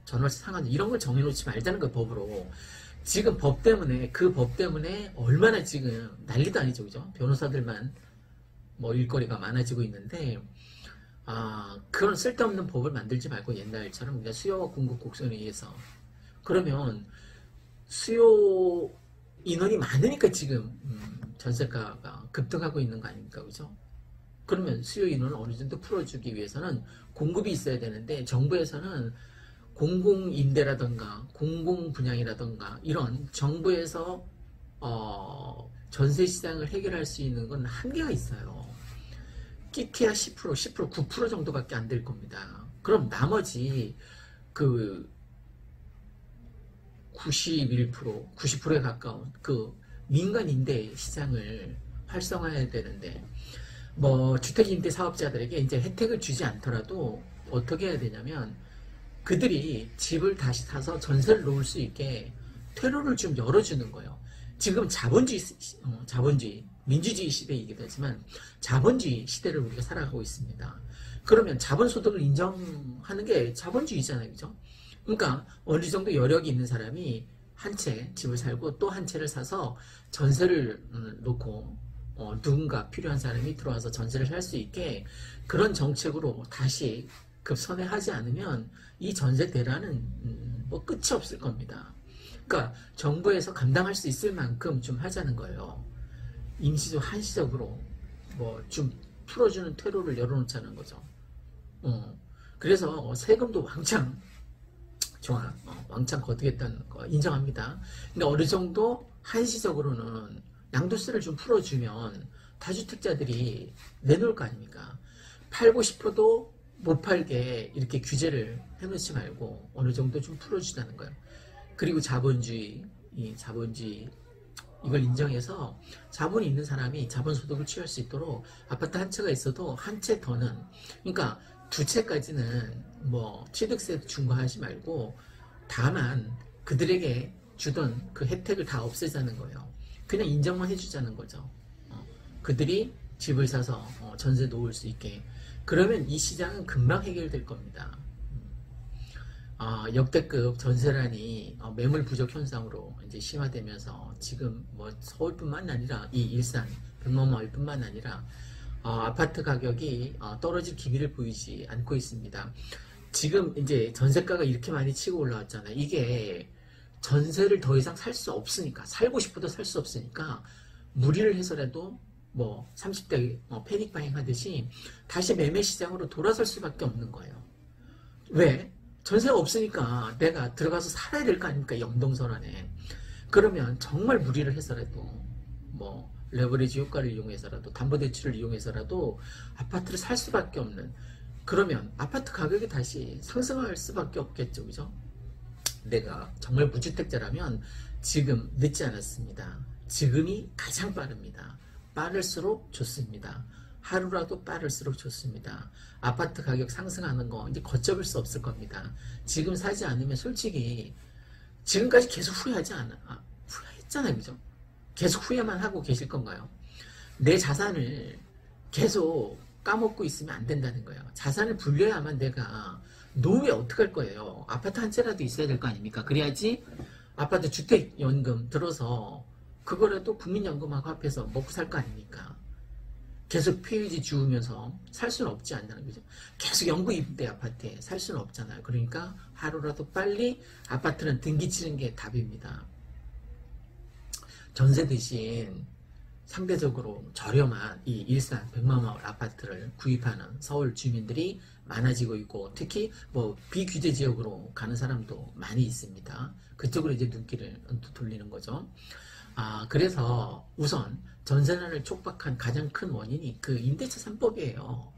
전월세 상한선 이런 걸 정해놓지 말자는 거예요. 법으로. 지금 그 법 때문에 얼마나 지금 난리도 아니죠, 그죠? 변호사들만 일거리가 많아지고 있는데 그런 쓸데없는 법을 만들지 말고 옛날처럼 그냥 수요와 공급 곡선에 의해서. 그러면 수요 인원이 많으니까 지금 전세가가 급등하고 있는 거 아닙니까, 그죠? 그러면 수요 인원을 어느 정도 풀어주기 위해서는 공급이 있어야 되는데 정부에서는 공공임대라든가 공공분양이라든가 이런 정부에서 전세시장을 해결할 수 있는 건 한계가 있어요. 끼케야 10%, 9% 정도밖에 안 될 겁니다. 그럼 나머지 그 91%, 90%에 가까운 그 민간 임대 시장을 활성화해야 되는데 주택임대 사업자들에게 이제 혜택을 주지 않더라도 어떻게 해야 되냐면 그들이 집을 다시 사서 전세를 놓을 수 있게 퇴로를 좀 열어주는 거예요. 지금 자본주의, 민주주의 시대이기도 하지만 자본주의 시대를 우리가 살아가고 있습니다. 그러면 자본소득을 인정하는 게 자본주의잖아요, 그죠? 그러니까 어느 정도 여력이 있는 사람이 한 채 집을 살고 또 한 채를 사서 전세를 놓고 누군가 필요한 사람이 들어와서 전세를 살 수 있게 그런 정책으로 다시 급선회하지 않으면 이 전세 대란은 끝이 없을 겁니다. 그러니까 정부에서 감당할 수 있을 만큼 좀 하자는 거예요. 한시적으로 좀 풀어주는 퇴로를 열어놓자는 거죠. 그래서 세금도 왕창 거두겠다는 거 인정합니다. 근데 어느 정도 한시적으로는 양도세를 좀 풀어주면 다주택자들이 내놓을 거 아닙니까? 팔고 싶어도 못 팔게 이렇게 규제를 해놓지 말고 어느 정도 좀 풀어주자는 거예요. 그리고 자본주의 이걸 인정해서 자본이 있는 사람이 자본소득을 취할 수 있도록 아파트 한 채가 있어도 한 채 더는, 그러니까 두 채까지는 뭐 취득세도 중과하지 말고 다만 그들에게 주던 그 혜택을 다 없애자는 거예요. 그냥 인정만 해주자는 거죠. 그들이 집을 사서 전세 놓을 수 있게. 그러면 이 시장은 금방 해결될 겁니다. 역대급 전세난이 매물 부족 현상으로 이제 심화되면서 지금 뭐 서울뿐만 아니라 이 일산, 백만마을뿐만 아니라 아파트 가격이 떨어질 기미를 보이지 않고 있습니다. 지금 이제 전세가가 이렇게 많이 치고 올라왔잖아요. 이게 전세를 더 이상 살 수 없으니까, 살고 싶어도 살 수 없으니까 무리를 해서라도 뭐 30대 패닉 바잉 하듯이 다시 매매 시장으로 돌아설 수밖에 없는 거예요. 왜? 전세가 없으니까 내가 들어가서 살아야 될 거 아닙니까? 영동설안에. 그러면 정말 무리를 해서라도 뭐 레버리지 효과를 이용해서라도 담보대출을 이용해서라도 아파트를 살 수밖에 없는, 그러면 아파트 가격이 다시 상승할 수밖에 없겠죠. 그죠? 내가 정말 무주택자라면 지금 늦지 않았습니다. 지금이 가장 빠릅니다. 빠를수록 좋습니다. 하루라도 빠를수록 좋습니다. 아파트 가격 상승하는 거 이제 걷잡을 수 없을 겁니다. 지금 사지 않으면 솔직히 지금까지 계속 후회했잖아요. 그죠? 계속 후회만 하고 계실 건가요? 내 자산을 계속 까먹고 있으면 안 된다는 거예요. 자산을 불려야만 내가 노후에 어떡할 거예요. 아파트 한 채라도 있어야 될 거 아닙니까? 그래야지 아파트 주택연금 들어서 그거라도 국민연금하고 합해서 먹고 살 거 아닙니까? 계속 폐유지 주우면서 살 수는 없지 않나는 거죠. 계속 연구 임대 아파트에 살 수는 없잖아요. 그러니까 하루라도 빨리 아파트는 등기 치는 게 답입니다. 전세 대신 상대적으로 저렴한 이 일산 백마마을 아파트를 구입하는 서울 주민들이 많아지고 있고, 특히 뭐 비규제 지역으로 가는 사람도 많이 있습니다. 그쪽으로 이제 눈길을 돌리는 거죠. 그래서 우선 전세난을 촉박한 가장 큰 원인이 그 임대차 3법이에요.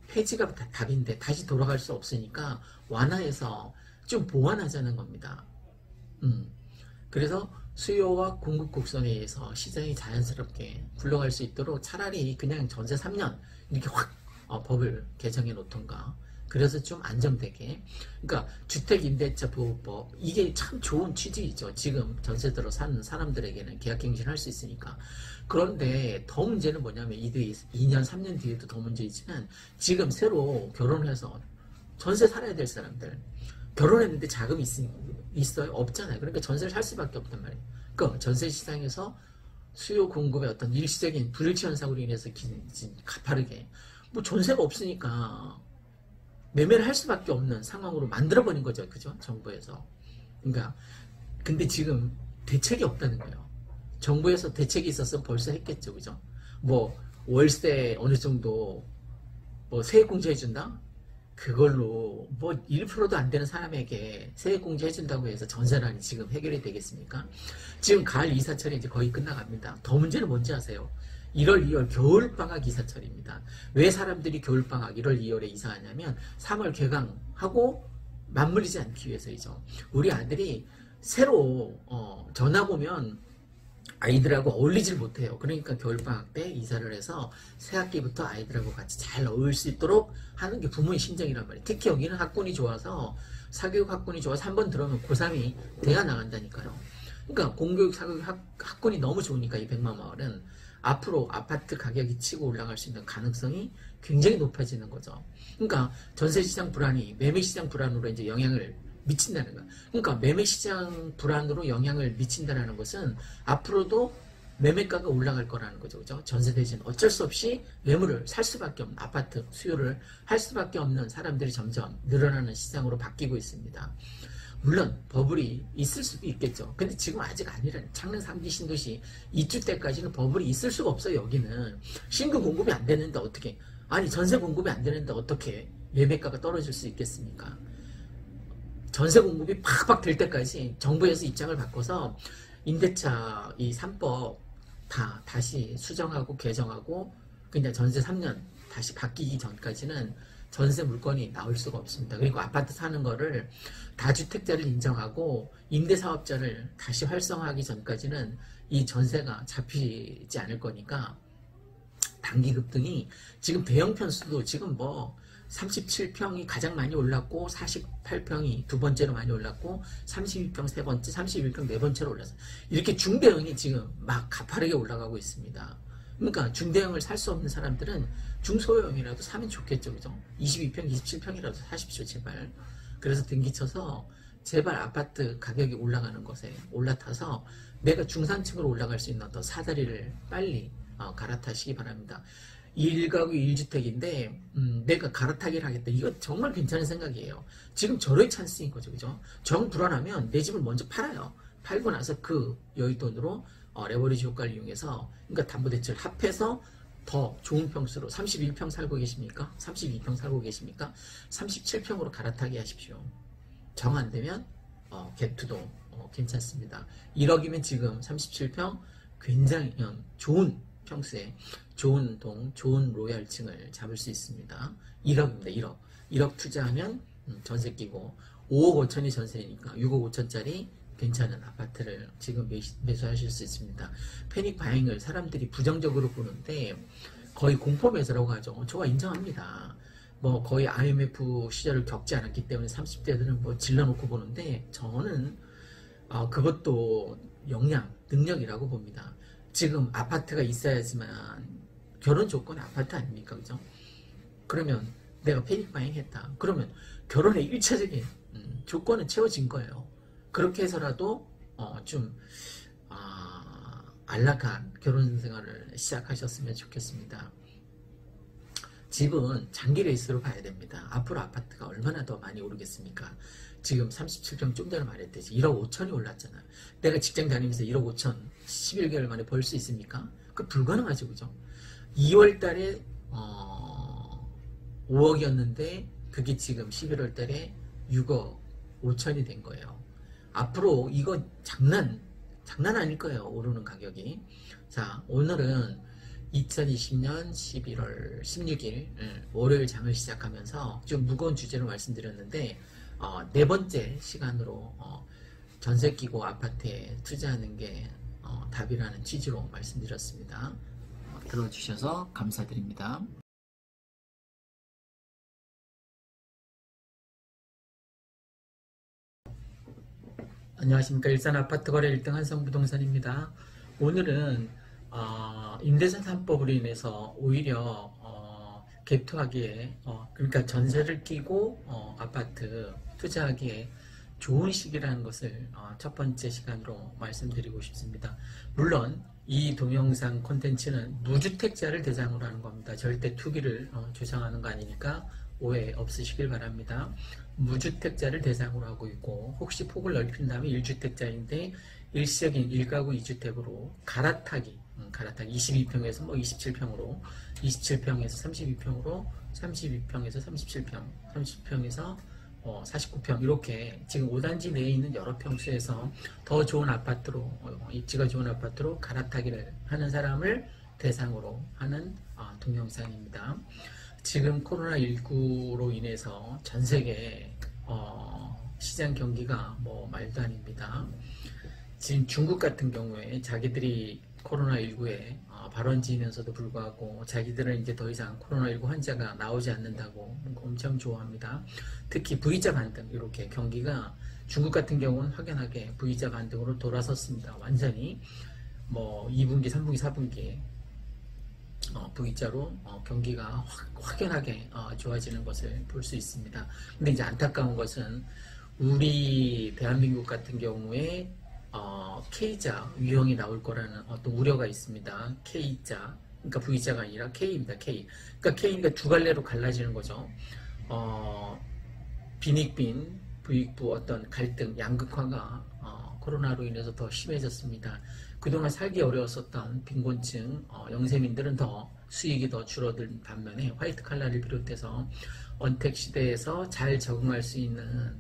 폐지가 답인데 다시 돌아갈 수 없으니까 완화해서 좀 보완하자는 겁니다. 그래서 수요와 공급 곡선에 의해서 시장이 자연스럽게 굴러갈 수 있도록 차라리 그냥 전세 3년 이렇게 확 법을 개정해 놓던가, 그래서 좀 안정되게. 그러니까 주택임대차보호법, 이게 참 좋은 취지이죠. 지금 전세 들어 사는 사람들에게는 계약갱신할 수 있으니까. 그런데 더 문제는 뭐냐면 2년 3년 뒤에도 더 문제이지만, 지금 새로 결혼해서 전세 살아야 될 사람들, 결혼했는데 자금이 있어요? 없잖아요. 그러니까 전세를 살 수밖에 없단 말이에요. 그러니까 전세 시장에서 수요 공급의 어떤 일시적인 불일치 현상으로 인해서 가파르게 뭐 전세가 없으니까 매매를 할 수밖에 없는 상황으로 만들어버린 거죠. 그죠? 정부에서. 그러니까 근데 지금 대책이 없다는 거예요. 정부에서 대책이 있었으면 벌써 했겠죠. 그죠? 뭐 월세 어느 정도 뭐 세액공제 해준다? 그걸로 뭐 1%도 안 되는 사람에게 세액공제 해준다고 해서 전세난이 지금 해결이 되겠습니까? 지금 가을 이사철이 이제 거의 끝나갑니다. 더 문제는 뭔지 아세요? 1월, 2월 겨울방학 이사철입니다. 왜 사람들이 겨울방학 1월, 2월에 이사하냐면 3월 개강하고 맞물리지 않기 위해서이죠. 우리 아들이 새로 전학 오면 아이들하고 어울리질 못해요. 그러니까 겨울방학 때 이사를 해서 새학기부터 아이들하고 같이 잘 어울릴 수 있도록 하는 게 부모의 심정이란 말이에요. 특히 여기는 학군이 좋아서, 사교육 학군이 좋아서 한 번 들어오면 고3이 대가 나간다니까요. 그러니까 공교육 사교육 학군이 너무 좋으니까 이 백마마을은 앞으로 아파트 가격이 치고 올라갈 수 있는 가능성이 굉장히 높아지는 거죠. 그러니까 전세시장 불안이 매매시장 불안으로 이제 영향을 미친다는 거야. 그러니까 매매시장 불안으로 영향을 미친다는 것은 앞으로도 매매가가 올라갈 거라는 거죠. 그죠? 전세 대신 어쩔 수 없이 매물을 살 수밖에 없는, 아파트 수요를 할 수밖에 없는 사람들이 점점 늘어나는 시장으로 바뀌고 있습니다. 물론 버블이 있을 수도 있겠죠. 근데 지금 아직 아니라는, 창릉 3기 신도시 입주 때까지는 버블이 있을 수가 없어요. 여기는 신규 공급이 안 되는데 어떻게, 아니 전세 공급이 안 되는데 어떻게 매매가가 떨어질 수 있겠습니까? 전세 공급이 팍팍 될 때까지 정부에서 입장을 바꿔서 임대차 이 3법 다시 수정하고 개정하고 그냥 전세 3년 다시 바뀌기 전까지는 전세 물건이 나올 수가 없습니다. 그리고 아파트 사는 거를 다주택자를 인정하고 임대사업자를 다시 활성화하기 전까지는 이 전세가 잡히지 않을 거니까 단기 급등이 지금 대형 편수도 지금 뭐 37평이 가장 많이 올랐고 48평이 두 번째로 많이 올랐고 32평 세 번째, 31평 네 번째로 올랐어요. 이렇게 중대형이 지금 막 가파르게 올라가고 있습니다. 그러니까 중대형을 살 수 없는 사람들은 중소형이라도 사면 좋겠죠. 그죠? 22평, 27평이라도 사십시오. 제발. 그래서 등기쳐서 제발 아파트 가격이 올라가는 것에 올라타서 내가 중산층으로 올라갈 수 있는 어떤 사다리를 빨리 갈아타시기 바랍니다. 1가구 1주택인데 내가 갈아타기를 하겠다. 이거 정말 괜찮은 생각이에요. 지금 저럴 찬스인 거죠. 그죠? 정 불안하면 내 집을 먼저 팔아요. 팔고 나서 그 여윳돈으로 레버리지 효과를 이용해서 그러니까 담보대출 합해서 더 좋은 평수로 31평 살고 계십니까? 32평 살고 계십니까? 37평으로 갈아타게 하십시오. 정 안 되면 갭투도 괜찮습니다. 1억이면 지금 37평 굉장히 좋은 평수에 좋은 동, 좋은 로얄층을 잡을 수 있습니다. 1억입니다. 1억. 1억 투자하면 전세 끼고 5억 5천이 전세니까 6억 5천짜리 괜찮은 아파트를 지금 매수하실 수 있습니다. 패닉 바잉을 사람들이 부정적으로 보는데 거의 공포 매수라고 하죠. 저와 인정합니다. 뭐 거의 IMF 시절을 겪지 않았기 때문에 30대들은 뭐 질러놓고 보는데 저는 그것도 역량, 능력이라고 봅니다. 지금 아파트가 있어야지만 결혼 조건이 아파트 아닙니까? 그죠? 그러면 내가 패닉 바잉 했다. 그러면 결혼의 1차적인 조건은 채워진 거예요. 그렇게 해서라도 좀 안락한 결혼 생활을 시작하셨으면 좋겠습니다. 집은 장기 레이스로 가야 됩니다. 앞으로 아파트가 얼마나 더 많이 오르겠습니까? 지금 37평 좀 전에 말했듯이 1억 5천이 올랐잖아요. 내가 직장 다니면서 1억 5천 11개월 만에 벌 수 있습니까? 그 불가능하죠. 그죠? 2월 달에 5억이었는데 그게 지금 11월 달에 6억 5천이 된 거예요. 앞으로 이거 장난 아닐 거예요. 오르는 가격이. 자, 오늘은 2020년 11월 16일 월요일 장을 시작하면서 좀 무거운 주제로 말씀드렸는데 네 번째 시간으로 전세 끼고 아파트에 투자하는 게 답이라는 취지로 말씀드렸습니다. 들어주셔서 감사드립니다. 안녕하십니까. 일산 아파트 거래 1등 한성부동산입니다. 오늘은 임대차 3법으로 인해서 오히려 갭투하기에 그러니까 전세를 끼고 아파트 투자하기에 좋은 시기라는 것을 첫 번째 시간으로 말씀드리고 싶습니다. 물론 이 동영상 콘텐츠는 무주택자를 대상으로 하는 겁니다. 절대 투기를 조장하는 거 아니니까 오해 없으시길 바랍니다. 무주택자를 대상으로 하고 있고 혹시 폭을 넓힌다면 1주택자인데 일시적인 1가구 2주택으로 갈아타기 22평에서 뭐 27평으로 27평에서 32평으로 32평에서 37평 30평에서 49평 이렇게 지금 5단지 내에 있는 여러 평수에서 더 좋은 아파트로 입지가 좋은 아파트로 갈아타기를 하는 사람을 대상으로 하는 동영상입니다. 지금 코로나19로 인해서 전 세계 시장 경기가 뭐 말도 아닙니다. 지금 중국 같은 경우에 자기들이 코로나19에 발원지이면서도 불구하고 자기들은 이제 더 이상 코로나19 환자가 나오지 않는다고 엄청 좋아합니다. 특히 V자 반등 이렇게 경기가 중국 같은 경우는 확연하게 V자 반등으로 돌아섰습니다. 완전히 뭐 2분기, 3분기, 4분기에 V자로 경기가 확연하게 좋아지는 것을 볼 수 있습니다. 근데 이제 안타까운 것은 우리 대한민국 같은 경우에 K자 유형이 나올 거라는 어떤 우려가 있습니다. K자, 그러니까 V자가 아니라 K입니다. K. 그러니까 K니까 두 갈래로 갈라지는 거죠. 빈익빈, 부익부 어떤 갈등, 양극화가 코로나로 인해서 더 심해졌습니다. 그동안 살기 어려웠었던 빈곤층, 영세민들은 더 수익이 더 줄어든 반면에 화이트 칼라를 비롯해서 언택 시대에서 잘 적응할 수 있는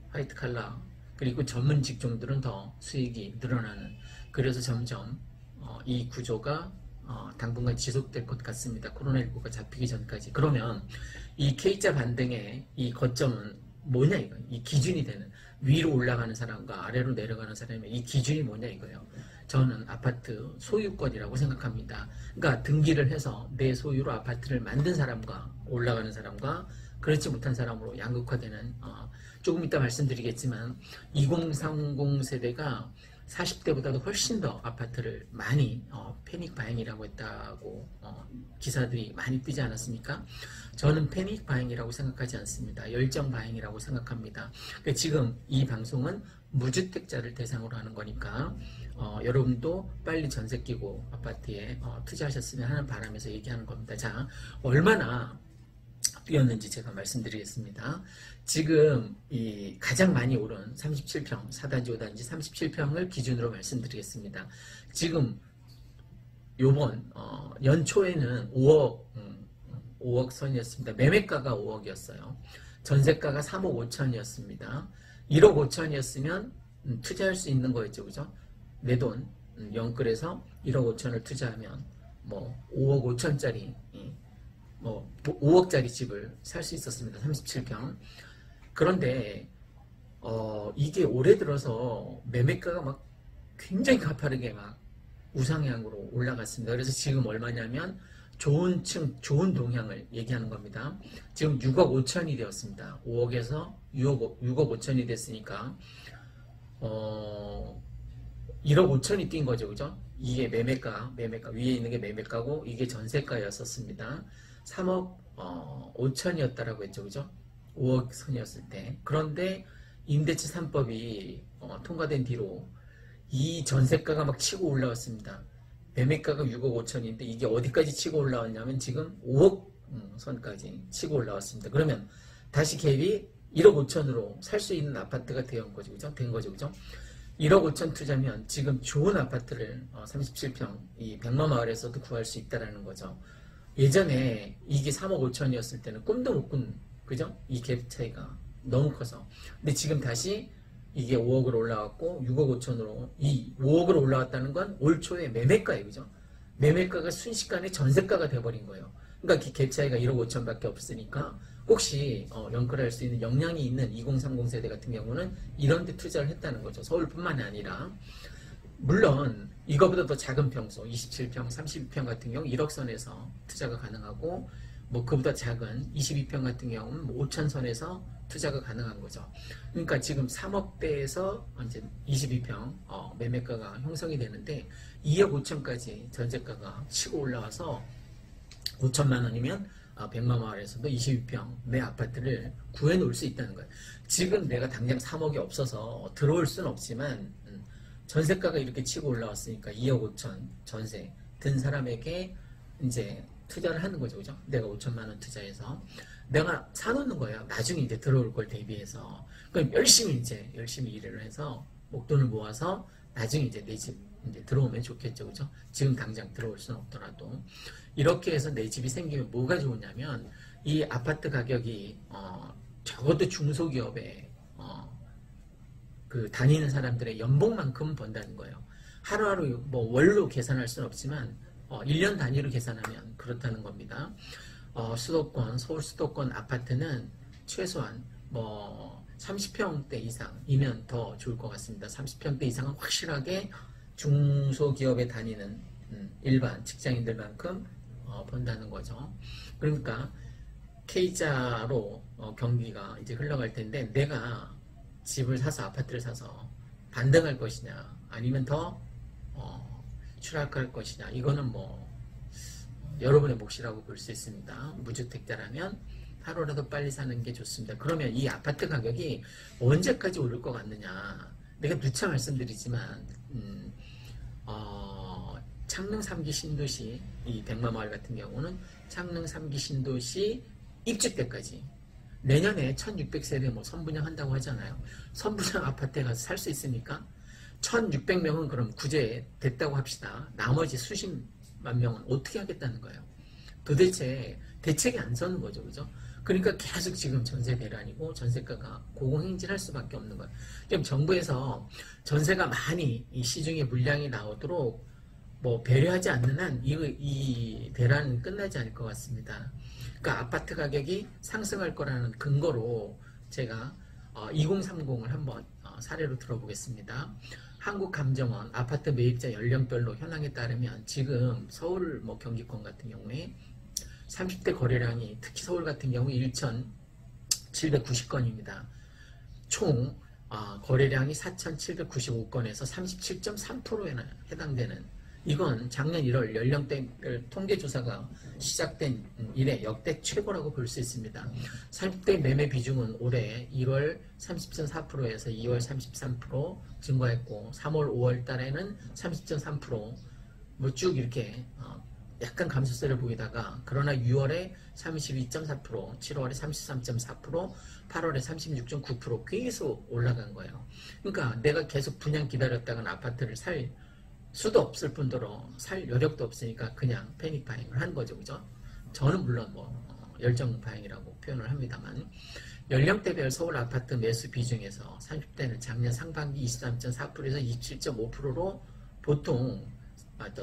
화이트 칼라 그리고 전문 직종들은 더 수익이 늘어나는 그래서 점점 이 구조가 당분간 지속될 것 같습니다. 코로나19가 잡히기 전까지. 그러면 이 K자 반등의 이 거점은 뭐냐 이거. 이 기준이 되는 위로 올라가는 사람과 아래로 내려가는 사람의 이 기준이 뭐냐 이거예요. 저는 아파트 소유권이라고 생각합니다. 그러니까 등기를 해서 내 소유로 아파트를 만든 사람과 올라가는 사람과 그렇지 못한 사람으로 양극화되는 조금 이따 말씀드리겠지만 2030 세대가 40대보다도 훨씬 더 아파트를 많이 패닉 바잉이라고 했다고 기사들이 많이 뜨지 않았습니까? 저는 패닉 바잉이라고 생각하지 않습니다. 열정 바잉이라고 생각합니다. 그러니까 지금 이 방송은 무주택자를 대상으로 하는 거니까 여러분도 빨리 전세 끼고 아파트에 투자하셨으면 하는 바람에서 얘기하는 겁니다. 자, 얼마나 뛰었는지 제가 말씀드리겠습니다. 지금 이 가장 많이 오른 37평, 4단지, 5단지 37평을 기준으로 말씀드리겠습니다. 지금 요번 연초에는 5억 선이었습니다. 매매가가 5억이었어요. 전세가가 3억 5천이었습니다. 1억 5천이었으면 투자할 수 있는 거였죠. 그죠? 내 돈 영끌에서 1억 5천을 투자하면 뭐 5억 5천짜리 5억짜리 집을 살 수 있었습니다. 37평. 그런데 이게 올해 들어서 매매가가 막 굉장히 가파르게 막 우상향으로 올라갔습니다. 그래서 지금 얼마냐면 좋은 층, 좋은 동향을 얘기하는 겁니다. 지금 6억 5천이 되었습니다. 5억에서 6억 5천이 됐으니까 1억 5천이 뛴 거죠. 그죠? 이게 매매가 위에 있는 게 매매가고 이게 전세가였었습니다. 3억 5천이었다라고 했죠. 그죠? 5억 선이었을 때. 그런데 임대차 3법이 통과된 뒤로 이 전세가가 막 치고 올라왔습니다. 매매가가 6억 5천인데 이게 어디까지 치고 올라왔냐면 지금 5억 선까지 치고 올라왔습니다. 그러면 다시 갭이 1억 5천으로 살 수 있는 아파트가 된 거죠. 그죠? 1억 5천 투자면 지금 좋은 아파트를 37평 이 백마마을에서도 구할 수 있다라는 거죠. 예전에 이게 3억 5천이었을 때는 꿈도 못 꾼, 그죠? 이 갭 차이가 너무 커서. 근데 지금 다시 이게 5억으로 올라왔고 6억 5천으로 이 5억으로 올라왔다는 건 올 초에 매매가예요. 그죠? 매매가가 순식간에 전세가가 돼버린 거예요. 그러니까 갭 차이가 1억 5천밖에 없으니까 혹시 연끌할 수 있는 역량이 있는 2030 세대 같은 경우는 이런 데 투자를 했다는 거죠. 서울뿐만이 아니라. 물론 이거보다 더 작은 평수 27평, 32평 같은 경우 1억 선에서 투자가 가능하고 뭐 그보다 작은 22평 같은 경우는 뭐 5천 선에서 투자가 가능한 거죠. 그러니까 지금 3억대에서 이제 22평 매매가가 형성이 되는데 2억 5천까지 전세가가 치고 올라와서 5천만 원이면 백마마을에서도 22평 내 아파트를 구해놓을 수 있다는 거예요. 지금 내가 당장 3억이 없어서 들어올 수는 없지만 전세가가 이렇게 치고 올라왔으니까 2억 5천 전세 든 사람에게 이제 투자를 하는 거죠. 그죠? 내가 5천만 원 투자해서 내가 사놓는 거예요. 나중에 이제 들어올 걸 대비해서. 그럼 열심히 일을 해서 목돈을 모아서 나중에 이제 내 집 이제 들어오면 좋겠죠. 그죠? 지금 당장 들어올 수는 없더라도. 이렇게 해서 내 집이 생기면 뭐가 좋으냐면 이 아파트 가격이 적어도 중소기업에 그 다니는 사람들의 연봉만큼 번다는 거예요. 하루하루 뭐 월로 계산할 수는 없지만 1년 단위로 계산하면 그렇다는 겁니다. 수도권, 서울 수도권 아파트는 최소한 뭐 30평대 이상이면 더 좋을 것 같습니다. 30평대 이상은 확실하게 중소기업에 다니는 일반 직장인들만큼 번다는 거죠. 그러니까 K자로 경기가 이제 흘러갈 텐데 내가 집을 사서 아파트를 사서 반등할 것이냐 아니면 더 추락할 것이냐 이거는 뭐 여러분의 몫이라고 볼 수 있습니다. 무주택자라면 하루라도 빨리 사는 게 좋습니다. 그러면 이 아파트 가격이 언제까지 오를 것 같느냐 내가 누차 말씀드리지만 창릉 3기 신도시 이 백마마을 같은 경우는 창릉 3기 신도시 입주 때까지 내년에 1600세대 뭐 선분양한다고 하잖아요. 선분양 아파트에 가서 살 수 있습니까? 1600명은 그럼 구제 됐다고 합시다. 나머지 수십만 명은 어떻게 하겠다는 거예요? 도대체 대책이 안 서는 거죠. 그죠? 그러니까 계속 지금 전세 대란이고 전세가가 고공행진할 수밖에 없는 거예요. 지금 정부에서 전세가 많이 이 시중에 물량이 나오도록 뭐 배려하지 않는 한 이 대란은 끝나지 않을 것 같습니다. 그러니까 아파트 가격이 상승할 거라는 근거로 제가 2030을 한번 사례로 들어보겠습니다. 한국감정원 아파트 매입자 연령별로 현황에 따르면 지금 서울 뭐 경기권 같은 경우에 30대 거래량이 특히 서울 같은 경우 1,790건입니다. 총 거래량이 4,795건에서 37.3%에 해당되는, 이건 작년 1월 연령대별 통계조사가 시작된 이래 역대 최고라고 볼 수 있습니다. 30대 매매 비중은 올해 1월 30.4%에서 2월 33% 증가했고 3월 5월 달에는 30.3%, 뭐 쭉 이렇게 약간 감소세를 보이다가, 그러나 6월에 32.4%, 7월에 33.4%, 8월에 36.9% 계속 올라간 거예요. 그러니까 내가 계속 분양 기다렸다가는 아파트를 살 수도 없을 뿐더러 살 여력도 없으니까 그냥 패닉 바잉을 한 거죠. 그죠? 저는 물론 뭐 열정 바잉이라고 표현을 합니다만, 연령대별 서울 아파트 매수 비중에서 30대는 작년 상반기 23.4%에서 27.5%로 보통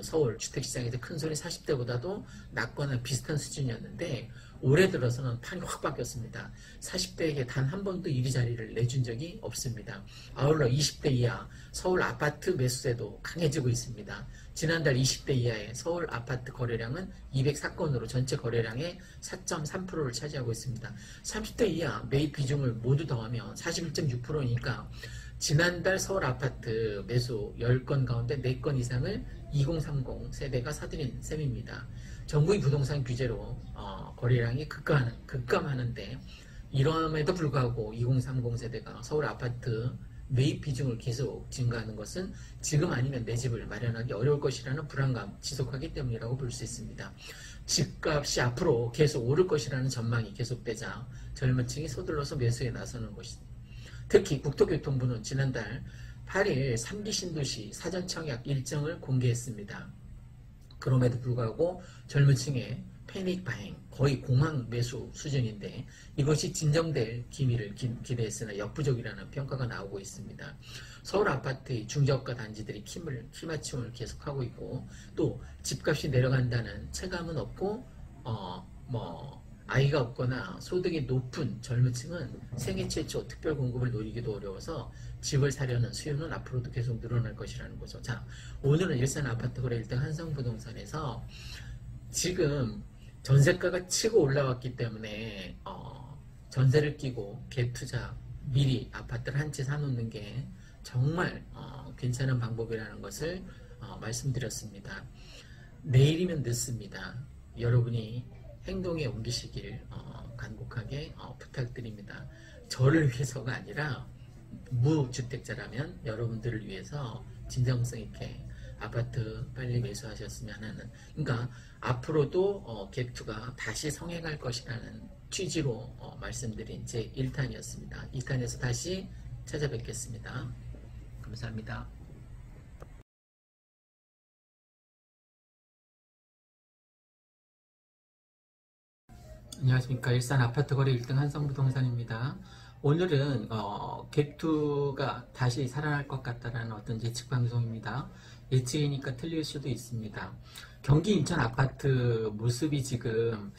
서울 주택시장에서 큰 소리 40대보다도 낮거나 비슷한 수준이었는데, 올해 들어서는 판이 확 바뀌었습니다. 40대에게 단 한 번도 이리자리를 내준 적이 없습니다. 아울러 20대 이하 서울 아파트 매수세도 강해지고 있습니다. 지난달 20대 이하의 서울 아파트 거래량은 204건으로 전체 거래량의 4.3%를 차지하고 있습니다. 30대 이하 매입 비중을 모두 더하면 41.6%니까 지난달 서울 아파트 매수 10건 가운데 4건 이상을 2030 세대가 사들인 셈입니다. 정부의 부동산 규제로 거래량이 급감하는데, 이럼에도 불구하고 2030 세대가 서울 아파트 매입 비중을 계속 증가하는 것은 지금 아니면 내 집을 마련하기 어려울 것이라는 불안감 지속하기 때문이라고 볼 수 있습니다. 집값이 앞으로 계속 오를 것이라는 전망이 계속되자 젊은 층이 서둘러서 매수에 나서는 것입니다. 특히 국토교통부는 지난달 8일 3기 신도시 사전청약 일정을 공개했습니다. 그럼에도 불구하고 젊은 층의 패닉 바잉, 거의 공황 매수 수준인데, 이것이 진정될 기미를 기대했으나 역부족이라는 평가가 나오고 있습니다. 서울 아파트의 중저가 단지들이 키맞춤을 계속하고 있고, 또 집값이 내려간다는 체감은 없고, 아이가 없거나 소득이 높은 젊은 층은 생애 최초 특별 공급을 노리기도 어려워서 집을 사려는 수요는 앞으로도 계속 늘어날 것이라는 거죠. 자, 오늘은 일산 아파트 거래 1등 한성부동산에서 지금 전세가가 치고 올라왔기 때문에 전세를 끼고 갭 투자, 미리 아파트를 한 채 사놓는 게 정말 괜찮은 방법이라는 것을 말씀드렸습니다. 내일이면 늦습니다. 여러분이 행동에 옮기시길 간곡하게 부탁드립니다. 저를 위해서가 아니라 무주택자라면 여러분들을 위해서 진정성 있게 아파트 빨리 매수하셨으면 하는, 그러니까 앞으로도 갭투가 다시 성행할 것이라는 취지로 말씀드린 제 1탄이었습니다. 2탄에서 다시 찾아뵙겠습니다. 감사합니다. 안녕하십니까. 일산 아파트 거래 1등 한성부동산입니다. 오늘은 갭투가 다시 살아날 것 같다라는 어떤 예측 방송입니다. 예측이니까 틀릴 수도 있습니다. 경기 인천 아파트 모습이 지금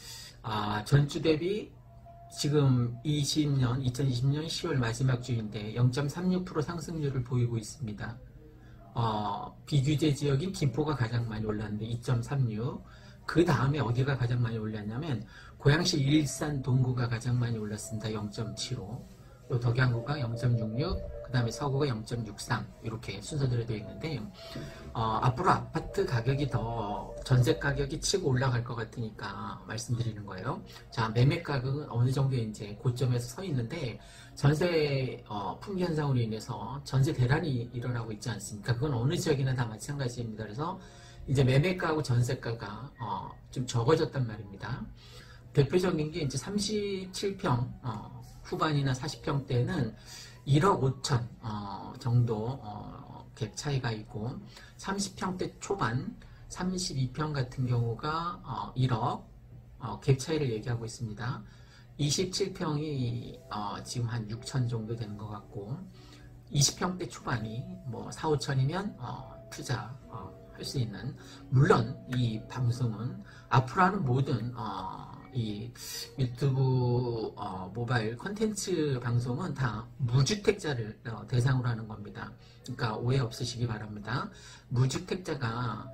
전주 대비 지금 2020년 10월 마지막 주인데 0.36% 상승률을 보이고 있습니다. 비규제 지역인 김포가 가장 많이 올랐는데 2.36, 그 다음에 어디가 가장 많이 올랐냐면 고양시 일산 동구가 가장 많이 올랐습니다. 0.75, 또 덕양구가 0.66, 그 다음에 서구가 0.63, 이렇게 순서대로 되어 있는데 앞으로 아파트 가격이 더 전세 가격이 치고 올라갈 것 같으니까 말씀드리는 거예요. 자, 매매 가격은 어느 정도 이제 고점에서 서 있는데 전세 품귀 현상으로 인해서 전세 대란이 일어나고 있지 않습니까? 그건 어느 지역이나 다 마찬가지입니다. 그래서 이제 매매가하고 전세가가 좀 적어졌단 말입니다. 대표적인 게 이제 37평 후반이나 40평대는 1억 5천 정도 갭 차이가 있고, 30평대 초반 32평 같은 경우가 1억 갭 차이를 얘기하고 있습니다. 27평이 지금 한 6천 정도 되는 것 같고, 20평대 초반이 뭐 4, 5천이면 투자 할 수 있는, 물론 이 방송은 앞으로 하는 모든 이 유튜브 모바일 콘텐츠 방송은 다 무주택자를 대상으로 하는 겁니다. 그러니까 오해 없으시기 바랍니다. 무주택자가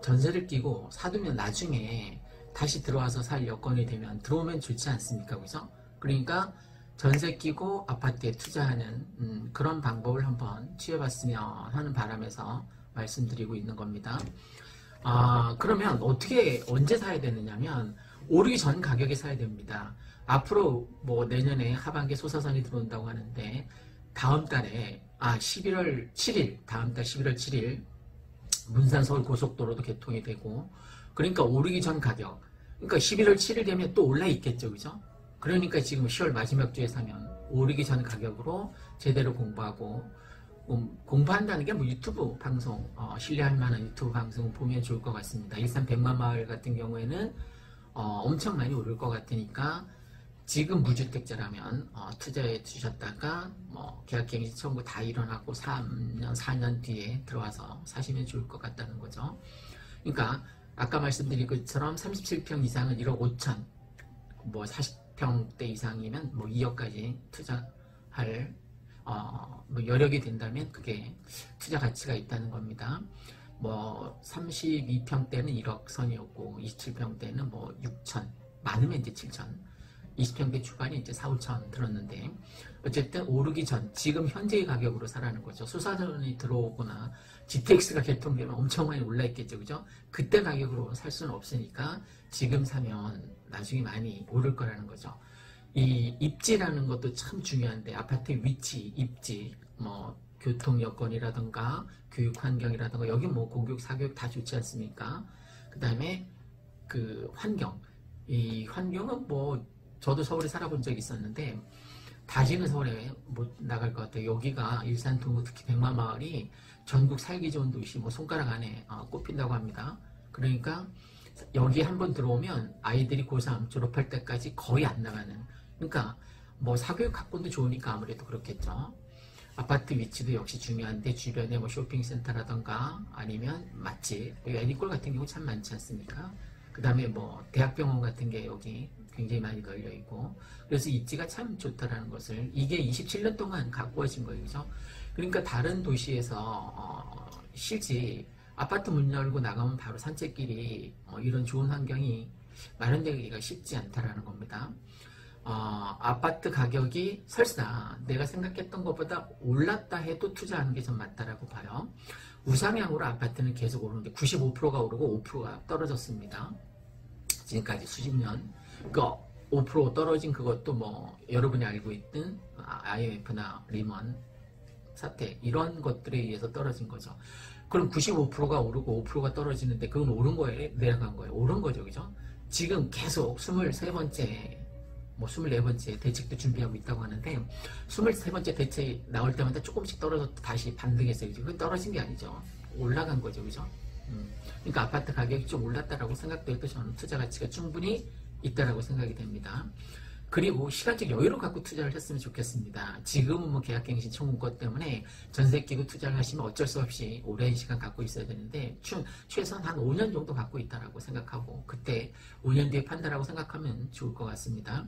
전세를 끼고 사두면 나중에 다시 들어와서 살 여건이 되면 들어오면 좋지 않습니까? 그죠? 그러니까 전세 끼고 아파트에 투자하는 그런 방법을 한번 취해봤으면 하는 바람에서 말씀드리고 있는 겁니다. 그러면 어떻게 언제 사야 되느냐면 오르기 전 가격에 사야 됩니다. 앞으로 뭐 내년에 하반기에 소사선이 들어온다고 하는데 다음 달에 11월 7일 다음 달 11월 7일 문산 서울 고속도로도 개통이 되고, 그러니까 오르기 전 가격, 그러니까 11월 7일 되면 또 올라 있겠죠, 그죠? 그러니까 지금 10월 마지막 주에 사면 오르기 전 가격으로 제대로 공부하고, 공부한다는 게 뭐 유튜브 방송, 신뢰할 만한 유튜브 방송 보면 좋을 것 같습니다. 일산 백만마을 같은 경우에는 엄청 많이 오를 것 같으니까 지금 무주택자라면 투자해 주셨다가 뭐 계약갱신 청구 다 일어나고 3년 4년 뒤에 들어와서 사시면 좋을 것 같다는 거죠. 그러니까 아까 말씀드린 것처럼 37평 이상은 1억 5천, 뭐 40평대 이상이면 뭐 2억까지 투자할 뭐 여력이 된다면 그게 투자 가치가 있다는 겁니다. 뭐 32평대는 1억 선이었고 27평대는 뭐 6천, 많으면 이제 7천, 20평대 초반에 이제 4, 5천 들었는데, 어쨌든 오르기 전 지금 현재의 가격으로 사라는 거죠. 수사전이 들어오거나 GTX가 개통되면 엄청 많이 올라 있겠죠, 그죠? 그때 가격으로 살 수는 없으니까 지금 사면 나중에 많이 오를 거라는 거죠. 이 입지라는 것도 참 중요한데, 아파트 위치, 입지, 뭐 교통 여건이라든가 교육 환경이라든가, 여기 뭐 공교육, 사교육 다 좋지 않습니까? 그 다음에 그 환경, 이 환경은 뭐 저도 서울에 살아본 적이 있었는데 다시는 서울에 못 나갈 것 같아요. 여기가 일산 동구 특히 백마마을이 전국 살기 좋은 도시 뭐 손가락 안에 꼽힌다고 합니다. 그러니까 여기 한번 들어오면 아이들이 고3 졸업할 때까지 거의 안 나가는, 그러니까 뭐 사교육 학군도 좋으니까 아무래도 그렇겠죠. 아파트 위치도 역시 중요한데 주변에 뭐 쇼핑센터라던가 아니면 맛집, 여기 애니콜 같은 경우 참 많지 않습니까? 그 다음에 뭐 대학병원 같은 게 여기 굉장히 많이 널려 있고, 그래서 입지가 참 좋다라는 것을, 이게 27년 동안 가꾸어진 거예요, 그죠? 그러니까 다른 도시에서 실제 아파트 문 열고 나가면 바로 산책길이 이런 좋은 환경이 마련되기가 쉽지 않다라는 겁니다. 아파트 가격이 설사 내가 생각했던 것보다 올랐다 해도 투자하는 게 좀 맞다라고 봐요. 우상향으로 아파트는 계속 오르는데 95%가 오르고 5%가 떨어졌습니다. 지금까지 수십 년. 그 5% 떨어진 그것도 뭐 여러분이 알고 있던 IMF나 리먼 사태, 이런 것들에 의해서 떨어진 거죠. 그럼 95%가 오르고 5%가 떨어지는데 그건 오른 거예요? 내려간 거예요? 오른 거죠, 그죠? 지금 계속 23번째 뭐 24번째 대책도 준비하고 있다고 하는데, 23번째 대책 나올 때마다 조금씩 떨어져서 다시 반등했어요. 그건 떨어진 게 아니죠. 올라간 거죠, 그죠? 그러니까 아파트 가격이 좀 올랐다라고 생각돼도 저는 투자 가치가 충분히 있다라고 생각이 됩니다. 그리고 시간적 여유를 갖고 투자를 했으면 좋겠습니다. 지금은 뭐 계약갱신 청구권 때문에 전세 끼고 투자를 하시면 어쩔 수 없이 오랜 시간 갖고 있어야 되는데, 최소한 한 5년 정도 갖고 있다라고 생각하고 그때 5년 뒤에 판다라고 생각하면 좋을 것 같습니다.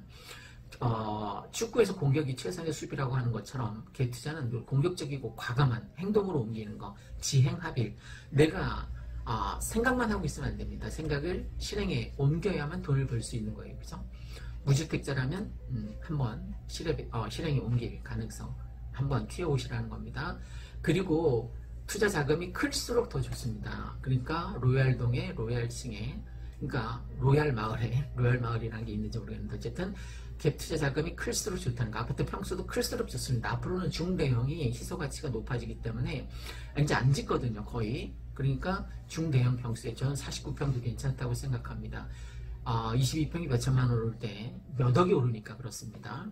축구에서 공격이 최선의 수비라고 하는 것처럼 개투자는 공격적이고 과감한 행동으로 옮기는 거, 지행합일. 내가 생각만 하고 있으면 안 됩니다. 생각을 실행에 옮겨야만 돈을 벌 수 있는 거예요, 그죠? 무주택자라면 한번 실행에 옮길 가능성 한번 키워오시라는 겁니다. 그리고 투자 자금이 클수록 더 좋습니다. 그러니까 로얄동에, 로얄층에, 그러니까 로얄 마을이라는 게 있는지 모르겠는데 어쨌든 갭 투자 자금이 클수록 좋다는 거. 아파트 평수도 클수록 좋습니다. 앞으로는 중대형이 희소 가치가 높아지기 때문에 이제 안 짓거든요, 거의. 그러니까 중대형 평수에 저는 49평도 괜찮다고 생각합니다. 22평이 몇 천만 원 오를 때 몇 억이 오르니까 그렇습니다.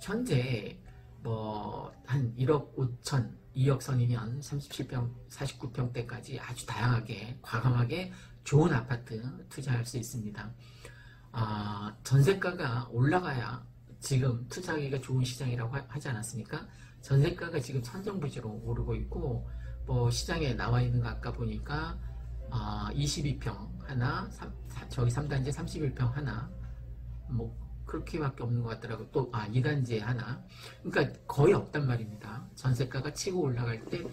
현재 뭐 한 1억 5천, 2억 선이면 37평, 49평대까지 아주 다양하게 과감하게 좋은 아파트 투자할 수 있습니다. 전세가가 올라가야 지금 투자하기가 좋은 시장이라고 하지 않았습니까? 전세가가 지금 천정부지로 오르고 있고 뭐 시장에 나와 있는 거 아까 보니까 22평 하나, 저기 3단지 31평 하나, 뭐 그렇게밖에 없는 것 같더라고. 또 2단지에 하나. 그러니까 거의 없단 말입니다. 전세가가 치고 올라갈 때